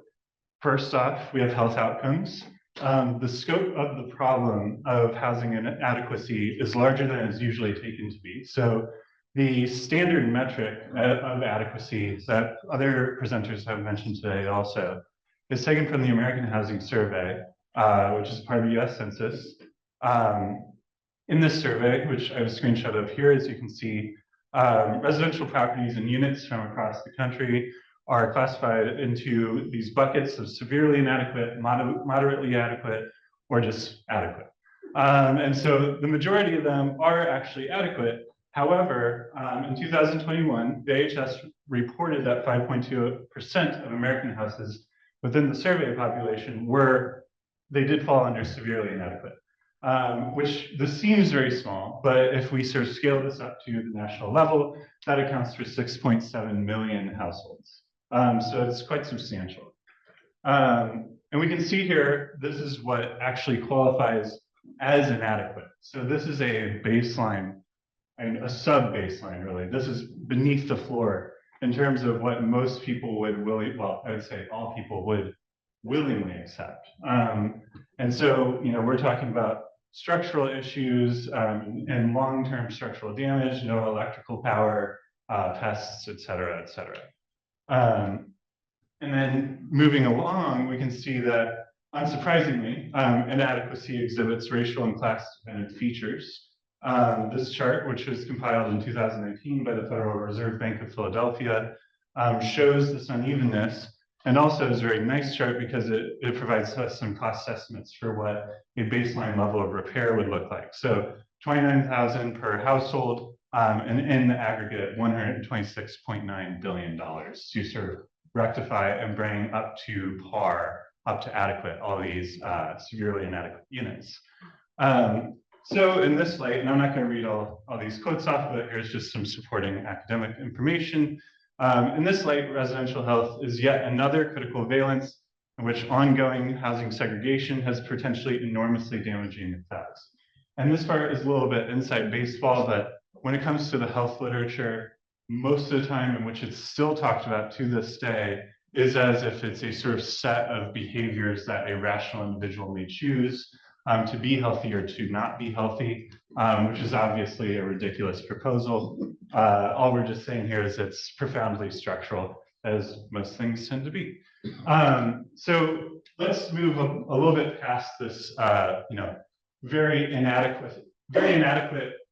Speaker 1: first off, we have health outcomes. The scope of the problem of housing inadequacy is larger than is usually taken to be. So the standard metric of adequacy that other presenters have mentioned today also is taken from the American Housing Survey, which is part of the US Census. In this survey, which I have a screenshot of here, as you can see, residential properties and units from across the country are classified into these buckets of severely inadequate, moderately adequate, or just adequate. And so the majority of them are actually adequate. However, in 2021, the AHS reported that 5.2% of American houses within the survey population they did fall under severely inadequate.
Speaker 6: which this seems very small, but if we sort of scale this up to the national level, that accounts for 6.7 million households. So it's quite substantial. And we can see here, this is what actually qualifies as inadequate. So this is a baseline, and a sub-baseline really. This is beneath the floor in terms of what most people would well, I would say all people would willingly accept. And so, we're talking about structural issues and long-term structural damage, no electrical power, pests, et cetera, et cetera. And then moving along, we can see that, unsurprisingly, inadequacy exhibits racial and class-dependent features. This chart, which was compiled in 2019 by the Federal Reserve Bank of Philadelphia, shows this unevenness, and also is a very nice chart because it provides us some cost estimates for what a baseline level of repair would look like. So $29,000 per household, and in the aggregate, $126.9 billion to sort of rectify and bring up to par, up to adequate, all these severely inadequate units. So in this light, and I'm not going to read all these quotes off, but here's just some supporting academic information. In this light, residential health is yet another critical valence in which ongoing housing segregation has potentially enormously damaging effects. And this part is a little bit inside baseball, but when it comes to the health literature, most of the time in which it's still talked about to this day is as if it's a sort of set of behaviors that a rational individual may choose to be healthy or to not be healthy, which is obviously a ridiculous proposal. All we're just saying here is it's profoundly structural, as most things tend to be. So let's move a little bit past this, very inadequate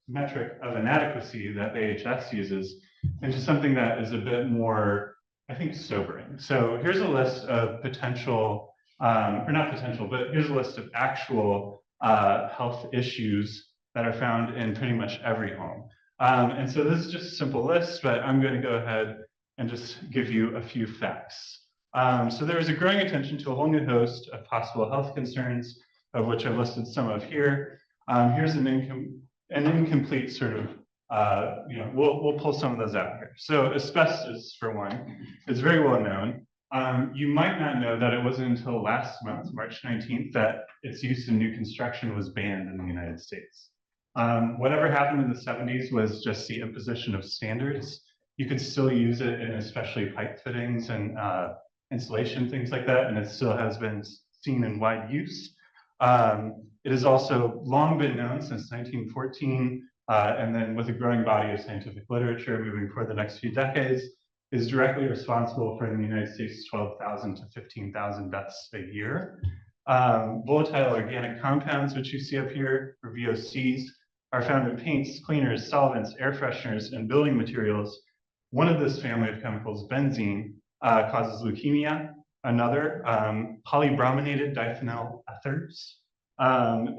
Speaker 6: metric of inadequacy that AHS uses into something that is a bit more, I think, sobering. So here's a list of potential, or not potential, but here's a list of actual health issues that are found in pretty much every home. And so this is just a simple list, but I'm going to go ahead and just give you a few facts. So there is a growing attention to a whole new host of possible health concerns, of which I've listed some of here. Here's an incomplete sort of, we'll pull some of those out here. So asbestos, for one, is very well known. You might not know that it wasn't until last month, March 19th, that its use in new construction was banned in the United States. Whatever happened in the 70s was just the imposition of standards. You could still use it in especially pipe fittings and insulation, things like that, and it still has been seen in wide use. It has also long been known since 1914, and then with a growing body of scientific literature moving for the next few decades, is directly responsible for, in the United States, 12,000 to 15,000 deaths a year. Volatile organic compounds, which you see up here, or VOCs, are found in paints, cleaners, solvents, air fresheners, and building materials. One of this family of chemicals, benzene, causes leukemia. Another, polybrominated diphenyl ethers,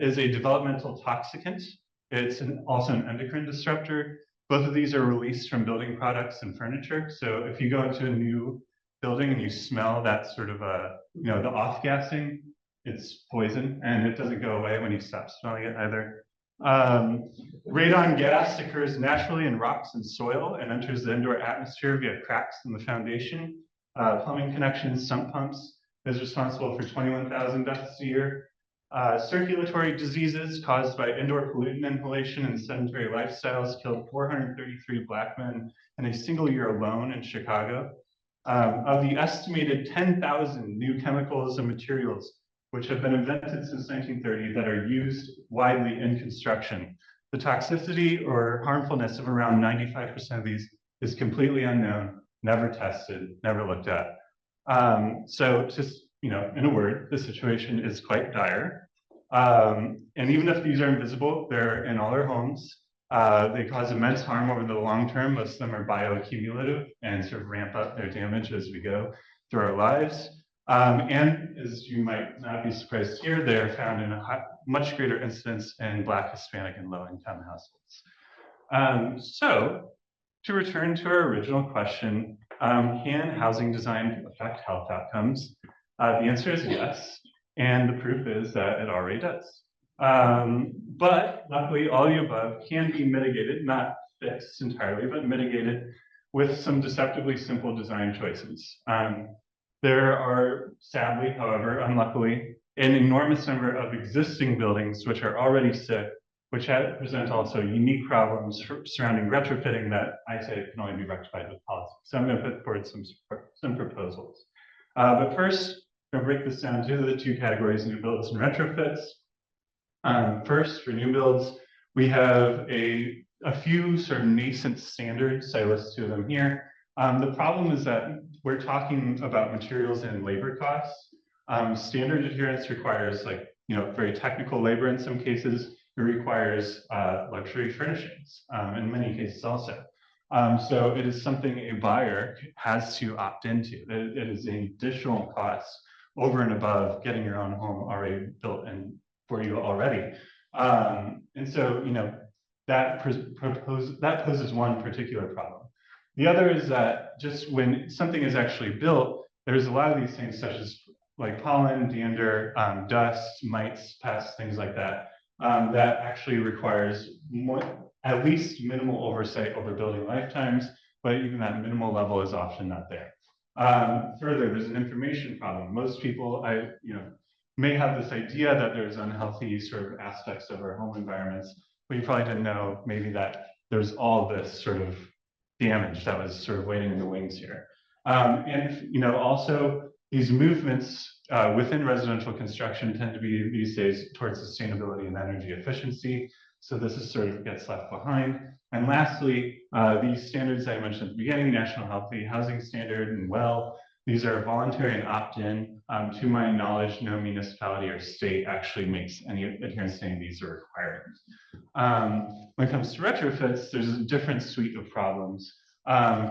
Speaker 6: is a developmental toxicant. It's also an endocrine disruptor. Both of these are released from building products and furniture. So if you go into a new building and you smell that sort of, the off-gassing, it's poison, and it doesn't go away when you stop smelling it either. Radon gas occurs naturally in rocks and soil and enters the indoor atmosphere via cracks in the foundation. Plumbing connections, sump pumps, is responsible for 21,000 deaths a year. Circulatory diseases caused by indoor pollutant inhalation and sedentary lifestyles killed 433 Black men in a single year alone in Chicago. Of the estimated 10,000 new chemicals and materials which have been invented since 1930 that are used widely in construction, the toxicity or harmfulness of around 95% of these is completely unknown, never tested, never looked at. So just, in a word, the situation is quite dire. And even if these are invisible, they're in all our homes. They cause immense harm over the long term. Most of them are bioaccumulative and sort of ramp up their damage as we go through our lives. And as you might not be surprised to hear, they're found in a much greater incidence in Black, Hispanic, and low-income households. So to return to our original question, can housing design affect health outcomes? The answer is yes, and the proof is that it already does. But luckily, all the above can be mitigated, not fixed entirely, but mitigated with some deceptively simple design choices. There are, sadly, however, unluckily, an enormous number of existing buildings which are already sick, which present also unique problems surrounding retrofitting that I say can only be rectified with policy. So I'm going to put forward some proposals. But first, I'm going to break this down to the two categories: new builds and retrofits. First, for new builds, we have a few sort of nascent standards. I list two of them here. The problem is that we're talking about materials and labor costs. Standard adherence requires, like, very technical labor in some cases. It requires luxury furnishings in many cases also. So it is something a buyer has to opt into. It is an additional cost over and above getting your own home already built and for you already. And so, that poses one particular problem. The other is that just when something is actually built, there's a lot of these things such as like pollen, dander, dust, mites, pests, things like that, that actually requires at least minimal oversight over building lifetimes, but even that minimal level is often not there. Further, there's an information problem. Most people, may have this idea that there's unhealthy sort of aspects of our home environments, but you probably didn't know maybe that there's all this sort of damage that was sort of waiting in the wings here. And also these movements within residential construction tend to be these days towards sustainability and energy efficiency. So this is sort of gets left behind. And lastly, these standards I mentioned at the beginning, National Healthy Housing Standard and these are voluntary and opt-in. To my knowledge, no municipality or state actually makes any adherence to any of these are required. When it comes to retrofits, there's a different suite of problems.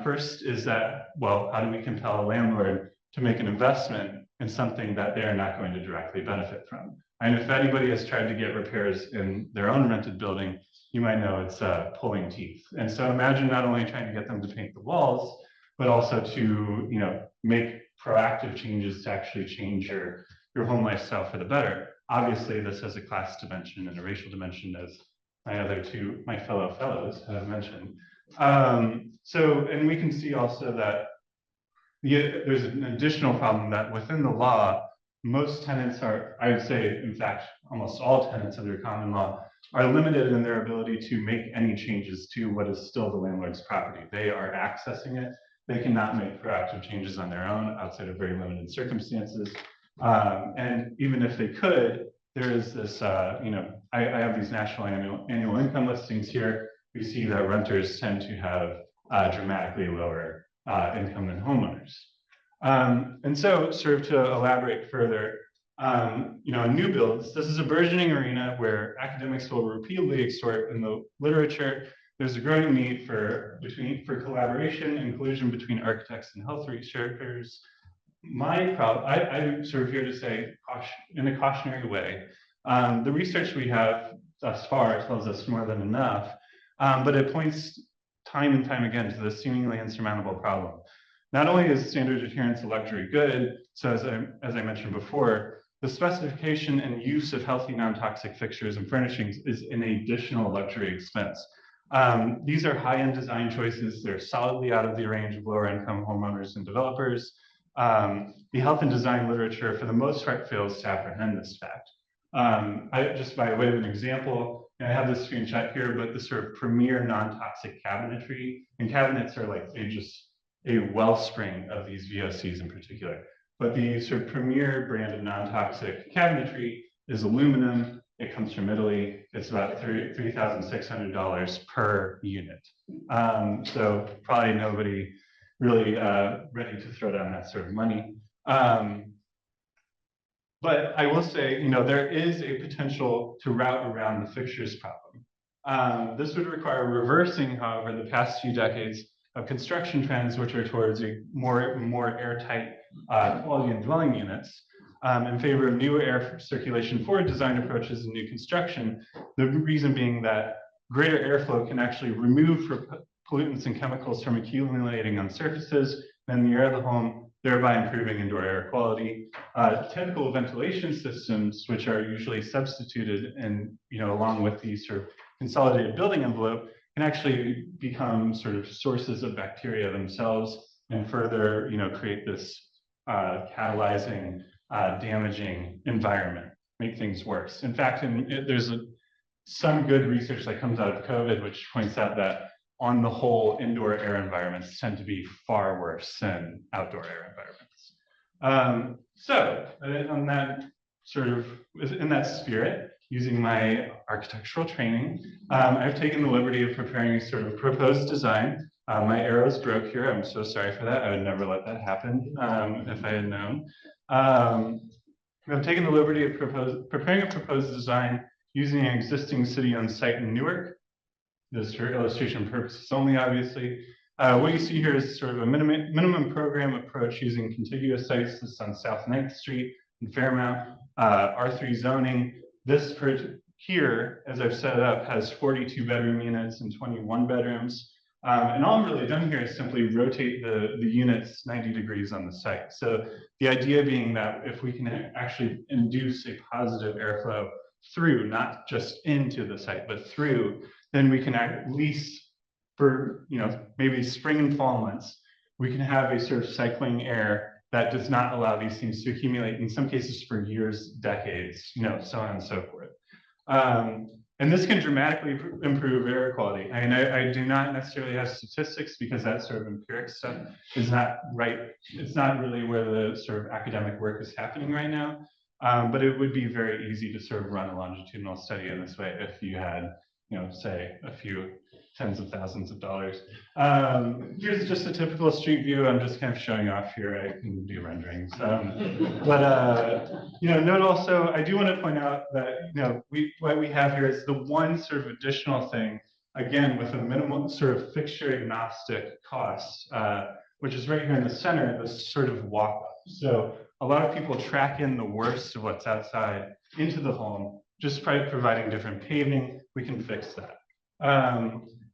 Speaker 6: First is that, well, how do we compel a landlord to make an investment in something that they're not going to directly benefit from? And if anybody has tried to get repairs in their own rented building, you might know it's pulling teeth. And so imagine not only trying to get them to paint the walls, but also to make proactive changes to actually change your home lifestyle for the better. Obviously, this has a class dimension and a racial dimension, as my fellow fellows have mentioned. And we can see also that there's an additional problem that within the law, most tenants are, I would say, in fact, almost all tenants under common law are limited in their ability to make any changes to what is still the landlord's property. They are accessing it. They cannot make proactive changes on their own outside of very limited circumstances. And even if they could, there is this, I have these national annual income listings here. We see that renters tend to have dramatically lower income than homeowners. And so, sort of to elaborate further, in new builds, this is a burgeoning arena where academics will repeatedly exhort in the literature. There's a growing need for collaboration and collusion between architects and health researchers. I'm sort of here to say, in a cautionary way, the research we have thus far tells us more than enough, but it points time and time again to this seemingly insurmountable problem. Not only is standard adherence a luxury good, so as I mentioned before, the specification and use of healthy non-toxic fixtures and furnishings is an additional luxury expense. These are high-end design choices. They're solidly out of the range of lower-income homeowners and developers. The health and design literature, for the most part, fails to apprehend this fact. Just by way of an example, I have this screenshot here, but the sort of premier non-toxic cabinetry, and cabinets are like just a wellspring of these VOCs in particular. But the sort of premier brand of non-toxic cabinetry is aluminum. It comes from Italy. It's about $3,600 per unit. So probably nobody really ready to throw down that sort of money. But I will say, there is a potential to route around the fixtures problem. This would require reversing, however, the past few decades of construction trends, which are towards a more airtight quality in dwelling units, in favor of new air circulation forward design approaches in new construction. The reason being that greater airflow can actually remove pollutants and chemicals from accumulating on surfaces, then the air of the home thereby improving indoor air quality. Typical ventilation systems, which are usually substituted and, along with the sort of consolidated building envelope, can actually become sort of sources of bacteria themselves and further, create this catalyzing, damaging environment, make things worse. In fact, there's some good research that comes out of COVID, which points out that on the whole, indoor air environments tend to be far worse than outdoor air environments. So on that in that spirit, using my architectural training, I've taken the liberty of preparing a sort of proposed design. My arrows broke here. I'm so sorry for that. I would never let that happen if I had known. I've taken the liberty of preparing a proposed design using an existing city-owned site in Newark. This is for illustration purposes only, obviously. What you see here is sort of a minimum program approach using contiguous sites. This is on South 9th Street in Fairmount, R3 zoning. This here, as I've set it up, has 42 bedroom units and 21 bedrooms. And all I'm really done here is simply rotate the units 90 degrees on the site. So the idea being that if we can actually induce a positive airflow through, not just into the site, but through, then we can at least for, maybe spring and fall months, we can have a sort of cycling air that does not allow these things to accumulate, in some cases for years, decades, so on and so forth. And this can dramatically improve air quality. I mean, I do not necessarily have statistics because that sort of empiric stuff is not right. It's not really where the sort of academic work is happening right now. But it would be very easy to sort of run a longitudinal study in this way if you had, say a few tens of thousands of dollars. Here's just a typical street view. I'm just kind of showing off here. I can do renderings. Note also, I do want to point out that, what we have here is the one sort of additional thing, again, with a minimal sort of fixture agnostic cost, which is right here in the center, this sort of walk up. So a lot of people track in the worst of what's outside into the home, just by providing different paving. We can fix that.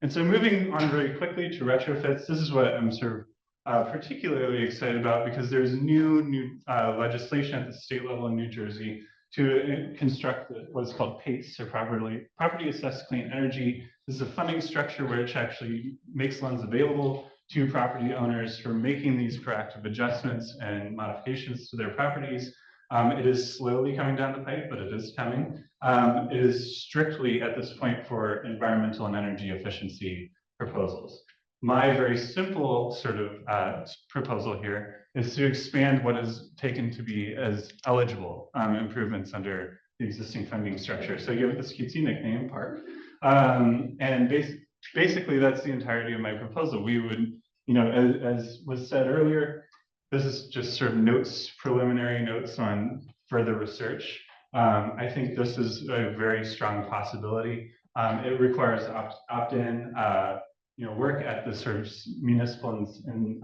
Speaker 6: And so moving on very quickly to retrofits, this is what I'm sort of particularly excited about because there's new legislation at the state level in New Jersey to construct what is called PACE, or Property Assessed Clean Energy. This is a funding structure which actually makes loans available to property owners for making these proactive adjustments and modifications to their properties. It is slowly coming down the pipe, but it is coming. It is strictly at this point for environmental and energy efficiency proposals. My very simple sort of proposal here is to expand what is taken to be as eligible improvements under the existing funding structure. So give it this cutesy nickname, Park. And basically that's the entirety of my proposal. We would, as was said earlier, this is just sort of preliminary notes on further research. I think this is a very strong possibility. It requires opt-in, work at the sort of municipal and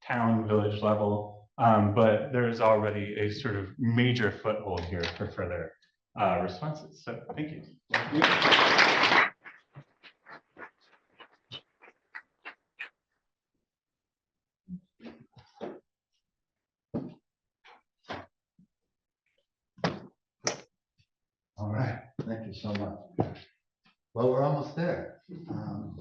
Speaker 6: town, village level, but there is already a sort of major foothold here for further responses. So thank you.
Speaker 2: All right, thank you so much. Well, we're almost there.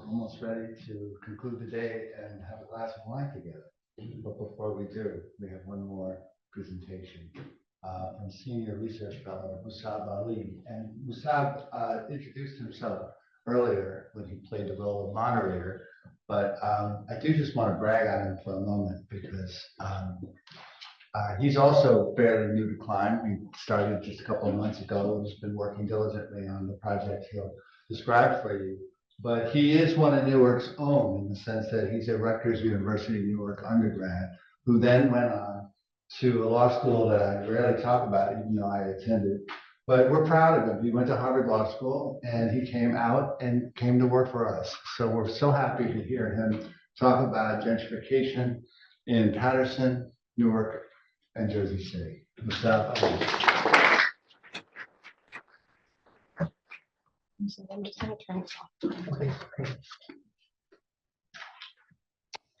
Speaker 2: Almost ready to conclude the day and have a glass of wine together. But before we do, we have one more presentation from Senior Research Fellow Musab Ali. And Musab introduced himself earlier when he played the role of moderator, but I do just want to brag on him for a moment because he's also fairly new to CLiME. He started just a couple of months ago and has been working diligently on the project he'll describe for you. But he is one of Newark's own in the sense that he's a Rutgers University Newark undergrad who then went on to a law school that I rarely talk about, even though I attended. But we're proud of him. He went to Harvard Law School and he came out and came to work for us. So we're so happy to hear him talk about gentrification in Patterson, Newark, and Jersey City.
Speaker 3: So I'm just going to turn this off.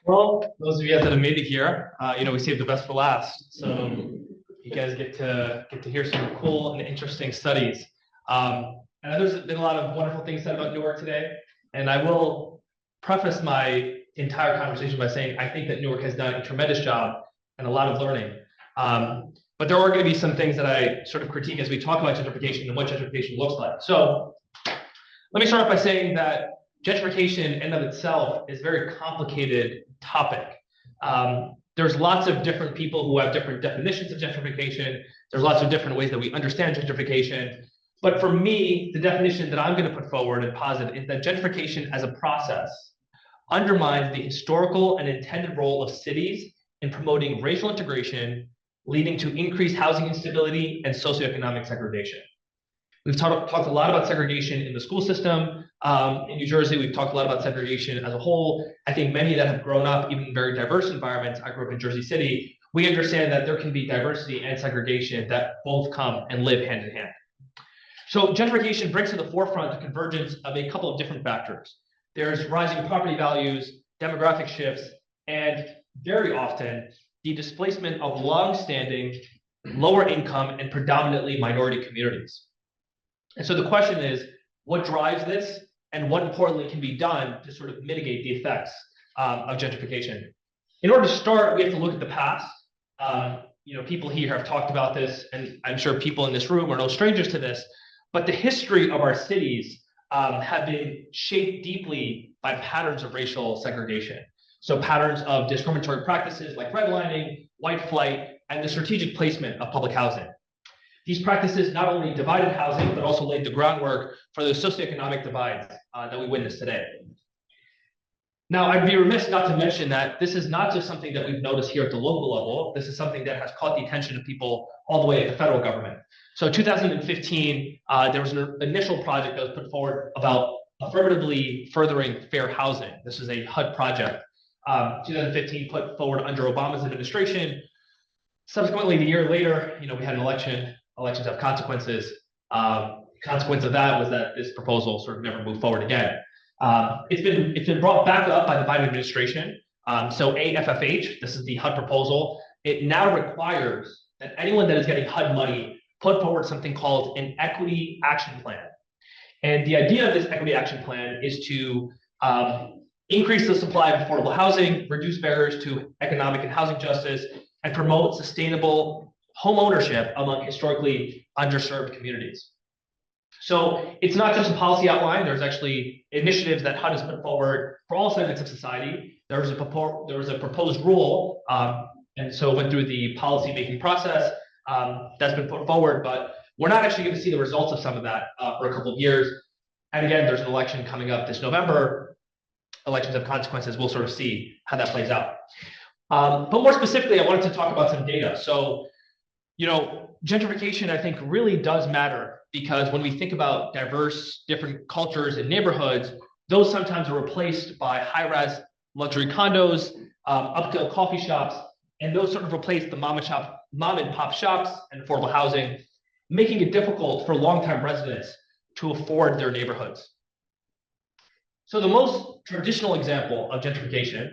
Speaker 7: Well, those of you guys that have made it here, we saved the best for last. So you guys get to hear some cool and interesting studies. And there's been a lot of wonderful things said about Newark today. And I will preface my entire conversation by saying I think that Newark has done a tremendous job and a lot of learning. But there are going to be some things that I sort of critique as we talk about gentrification and what gentrification looks like. So let me start off by saying that gentrification in and of itself is a very complicated topic. There's lots of different people who have different definitions of gentrification. There's lots of different ways that we understand gentrification. But for me, the definition that I'm going to put forward and posit is that gentrification as a process undermines the historical and intended role of cities in promoting racial integration, leading to increased housing instability and socioeconomic segregation. We've talked a lot about segregation in the school system. In New Jersey, we've talked a lot about segregation as a whole. I think many that have grown up even in very diverse environments, I grew up in Jersey City, we understand that there can be diversity and segregation that both come and live hand in hand. So gentrification brings to the forefront the convergence of a couple of different factors. There's rising property values, demographic shifts, and very often the displacement of long-standing, lower income, and predominantly minority communities. And so the question is, what drives this, and what importantly can be done to sort of mitigate the effects of gentrification? In order to start, we have to look at the past. People here have talked about this, and I'm sure people in this room are no strangers to this, but the history of our cities have been shaped deeply by patterns of racial segregation. So patterns of discriminatory practices like redlining, white flight, and the strategic placement of public housing. These practices not only divided housing, but also laid the groundwork for the socioeconomic divides that we witness today. Now, I'd be remiss not to mention that this is not just something that we've noticed here at the local level. This is something that has caught the attention of people all the way at the federal government. So 2015, there was an initial project that was put forward about affirmatively furthering fair housing. This is a HUD project. 2015 put forward under Obama's administration. Subsequently, the year later, we had an election. Elections have consequences. Consequence of that was that this proposal sort of never moved forward again. It's been brought back up by the Biden administration. So AFFH, this is the HUD proposal. It now requires that anyone that is getting HUD money put forward something called an equity action plan. And the idea of this equity action plan is to increase the supply of affordable housing, reduce barriers to economic and housing justice, and promote sustainable home ownership among historically underserved communities. So it's not just a policy outline. There's actually initiatives that HUD has put forward for all segments of society. There was a proposed rule, and so it went through the policy making process that's been put forward, but we're not actually going to see the results of some of that for a couple of years. And again, there's an election coming up this November. Elections have consequences. We'll sort of see how that plays out. But more specifically, I wanted to talk about some data. So, gentrification, I think, really does matter because when we think about diverse, different cultures and neighborhoods, those sometimes are replaced by high-rise luxury condos, upscale coffee shops, and those sort of replace the mom and pop shops and affordable housing, making it difficult for longtime residents to afford their neighborhoods. So the most traditional example of gentrification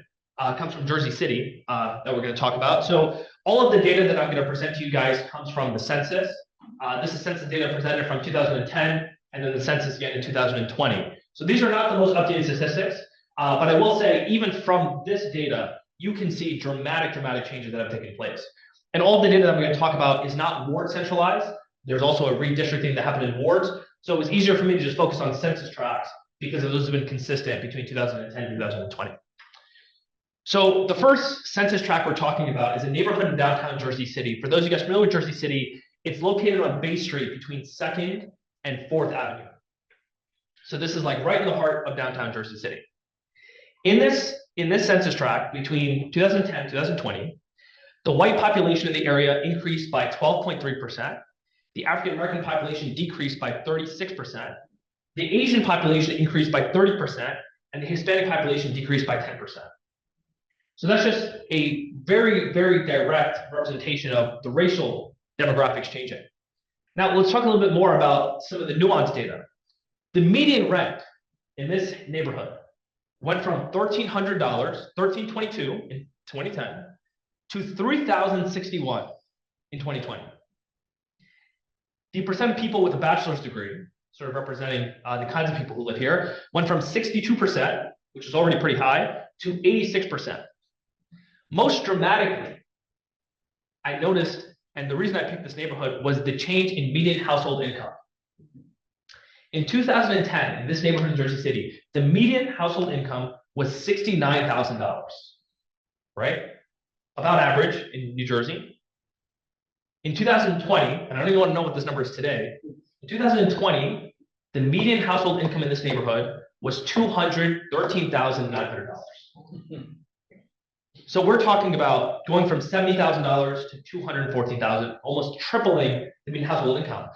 Speaker 7: comes from Jersey City that we're going to talk about. So all of the data that I'm going to present to you guys comes from the census. This is census data presented from 2010, and then the census again in 2020. So these are not the most updated statistics, but I will say even from this data, you can see dramatic changes that have taken place. And all of the data that I'm going to talk about is not ward centralized. There's also a redistricting that happened in wards. So it was easier for me to just focus on census tracts because those have been consistent between 2010 and 2020. So the first census tract we're talking about is a neighborhood in downtown Jersey City. For those of you guys familiar with Jersey City, it's located on Bay Street between 2nd and 4th Avenue. So this is like right in the heart of downtown Jersey City. In this census tract between 2010 and 2020, the white population in the area increased by 12.3%. The African American population decreased by 36%. The Asian population increased by 30%, and the Hispanic population decreased by 10%. So that's just a very direct representation of the racial demographics changing. Now let's talk a little bit more about some of the nuanced data. The median rent in this neighborhood went from $1,300, $1,322 in 2010 to $3,061 in 2020. The percent of people with a bachelor's degree, sort of representing the kinds of people who live here, went from 62%, which is already pretty high, to 86%. Most dramatically, I noticed, and the reason I picked this neighborhood was the change in median household income. In 2010, in this neighborhood in Jersey City, the median household income was $69,000, right? About average in New Jersey. In 2020, and I don't even want to know what this number is today, in 2020, the median household income in this neighborhood was $213,900. So we're talking about going from $70,000 to $214,000, almost tripling the median household income.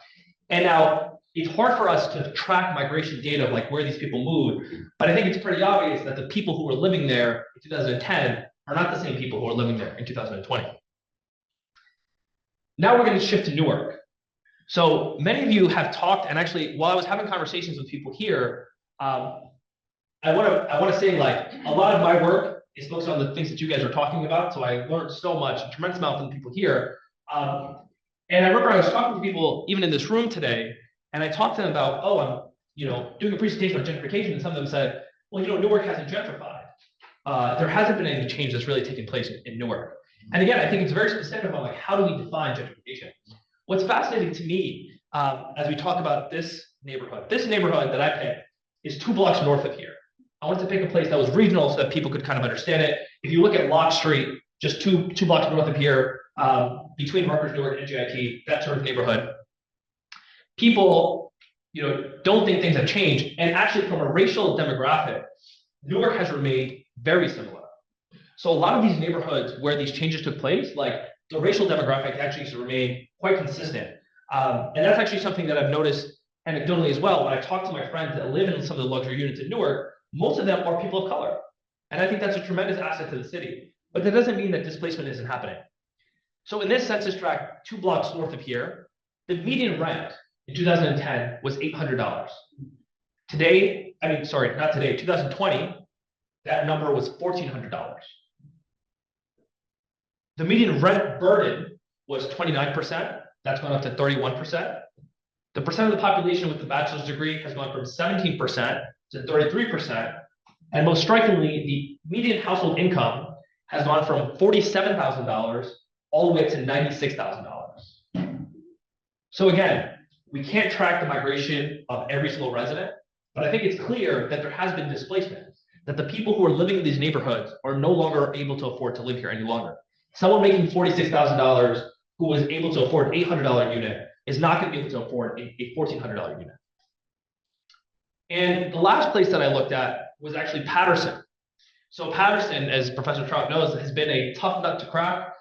Speaker 7: And now it's hard for us to track migration data of like where these people moved, but I think it's pretty obvious that the people who were living there in 2010 are not the same people who are living there in 2020. Now we're going to shift to Newark. So many of you have talked, and actually, while I was having conversations with people here, I want to say like a lot of my work is focused on the things that you guys are talking about. So I learned so much, a tremendous amount from people here. And I remember I was talking to people even in this room today, and I talked to them about, oh, I'm doing a presentation on gentrification, and some of them said, well, Newark hasn't gentrified. There hasn't been any change that's really taken place in Newark. And again, I think it's very specific on like how do we define gentrification. What's fascinating to me as we talk about this neighborhood that I picked is 2 blocks north of here. I wanted to pick a place that was regional so that people could kind of understand it. If you look at Lock Street, just two blocks north of here, between Rutgers, Newark, and NJIT, that sort of neighborhood, people, don't think things have changed. And actually, from a racial demographic, Newark has remained very similar. So a lot of these neighborhoods where these changes took place, like the racial demographic actually has remained quite consistent. And that's actually something that I've noticed anecdotally as well. When I talk to my friends that live in some of the luxury units in Newark, most of them are people of color. And I think that's a tremendous asset to the city. But that doesn't mean that displacement isn't happening. So in this census tract, 2 blocks north of here, the median rent in 2010 was $800. Today, not today, 2020, that number was $1,400. The median rent burden was 29%. That's gone up to 31%. The percent of the population with the bachelor's degree has gone from 17% to 33%. And most strikingly, the median household income has gone from $47,000 all the way to $96,000. So again, we can't track the migration of every single resident, but I think it's clear that there has been displacement, that the people who are living in these neighborhoods are no longer able to afford to live here any longer. Someone making $46,000 who was able to afford an $800 unit is not going to be able to afford a $1,400 unit. And the last place that I looked at was actually Patterson. So Patterson, as Professor Trout knows, has been a tough nut to crack.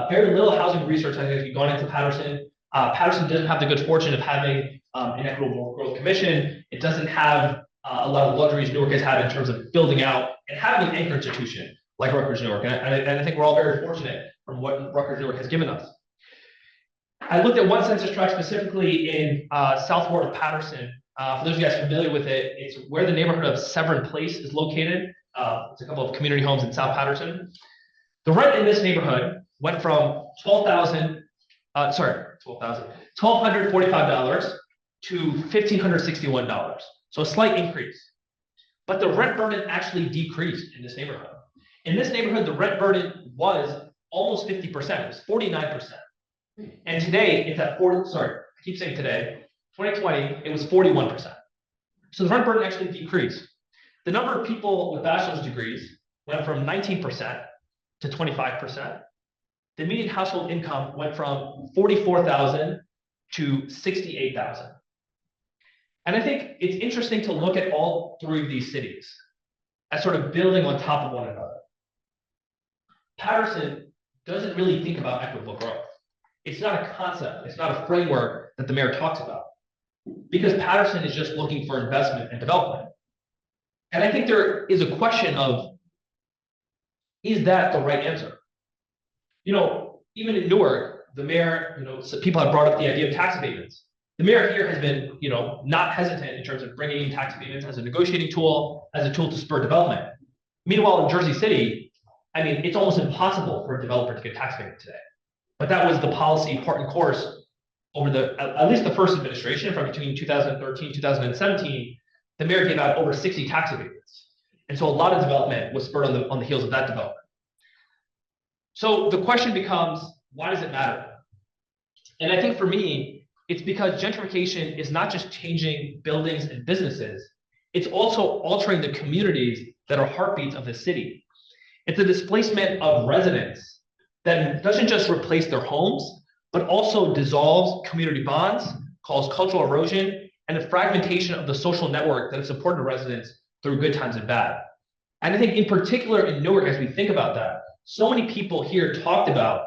Speaker 7: Very little housing research has actually gone into Patterson. Patterson doesn't have the good fortune of having an equitable growth commission. It doesn't have a lot of luxuries Newark has had in terms of building out and having an anchor institution like Rutgers Newark. And I think we're all very fortunate from what Rutgers Newark has given us. I looked at one census tract specifically in South Ward of Patterson. For those of you guys familiar with it, it's where the neighborhood of Severn Place is located. It's a couple of community homes in South Patterson. The rent in this neighborhood went from $1,245 to $1,561. So a slight increase. But the rent burden actually decreased in this neighborhood. In this neighborhood, the rent burden was almost 50%. It was 49%. And today, it's at 2020, it was 41%. So the rent burden actually decreased. The number of people with bachelor's degrees went from 19% to 25%. The median household income went from $44,000 to $68,000. And I think it's interesting to look at all three of these cities as sort of building on top of one another. Patterson doesn't really think about equitable growth. It's not a concept, it's not a framework that the mayor talks about, because Patterson is just looking for investment and development. And I think there is a question of, is that the right answer? Even in Newark, the mayor, people have brought up the idea of tax abatements. the mayor here has been, not hesitant in terms of bringing in tax abatements as a negotiating tool, as a tool to spur development. Meanwhile, in Jersey City, I mean, it's almost impossible for a developer to get tax abatement today. But that was the policy part and course over at least the first administration, from between 2013, 2017, the mayor gave out over 60 tax abatements. And so a lot of development was spurred on the heels of that development. So the question becomes, why does it matter? And I think for me, it's because gentrification is not just changing buildings and businesses, it's also altering the communities that are heartbeats of the city. It's a displacement of residents that doesn't just replace their homes, but also dissolves community bonds, causes cultural erosion, and the fragmentation of the social network that has supported residents through good times and bad. And I think in particular in Newark, as we think about that, so many people here talked about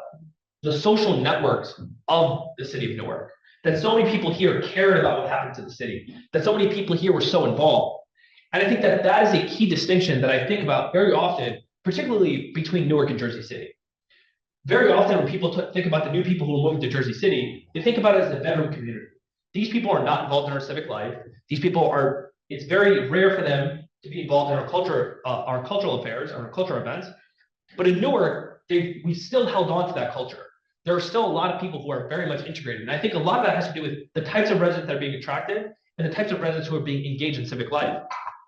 Speaker 7: the social networks of the city of Newark, that so many people here cared about what happened to the city, that so many people here were so involved. And I think that that is a key distinction that I think about very often, particularly between Newark and Jersey City. Very often when people think about the new people who are moving to Jersey City, they think about it as a veteran community. These people are not involved in our civic life. These people are, it's very rare for them to be involved in our cultural affairs, our cultural events. But in Newark, we still held on to that culture. There are still a lot of people who are very much integrated. And I think a lot of that has to do with the types of residents that are being attracted and the types of residents who are being engaged in civic life.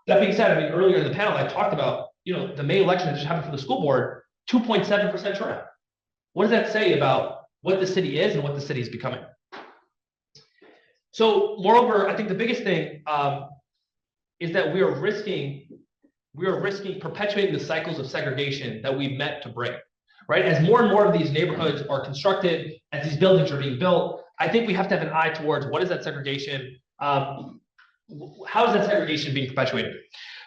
Speaker 7: That being said, I mean, earlier in the panel, I talked about, the May election that just happened for the school board, 2.7% turnout. What does that say about what the city is and what the city is becoming? So moreover, I think the biggest thing is that we are risking perpetuating the cycles of segregation that we meant to break, right? As more and more of these neighborhoods are constructed, as these buildings are being built, I think we have to have an eye towards what is that segregation, how is that segregation being perpetuated?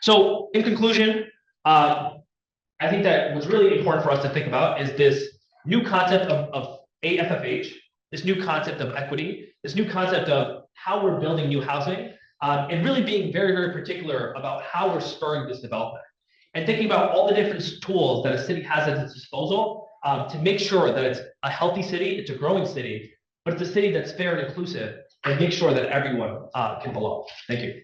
Speaker 7: So in conclusion, I think that what's really important for us to think about is this new concept of AFFH, this new concept of equity, this new concept of how we're building new housing, and really being very, very particular about how we're spurring this development. And thinking about all the different tools that a city has at its disposal to make sure that it's a healthy city, it's a growing city, but it's a city that's fair and inclusive, and make sure that everyone can belong. Thank you.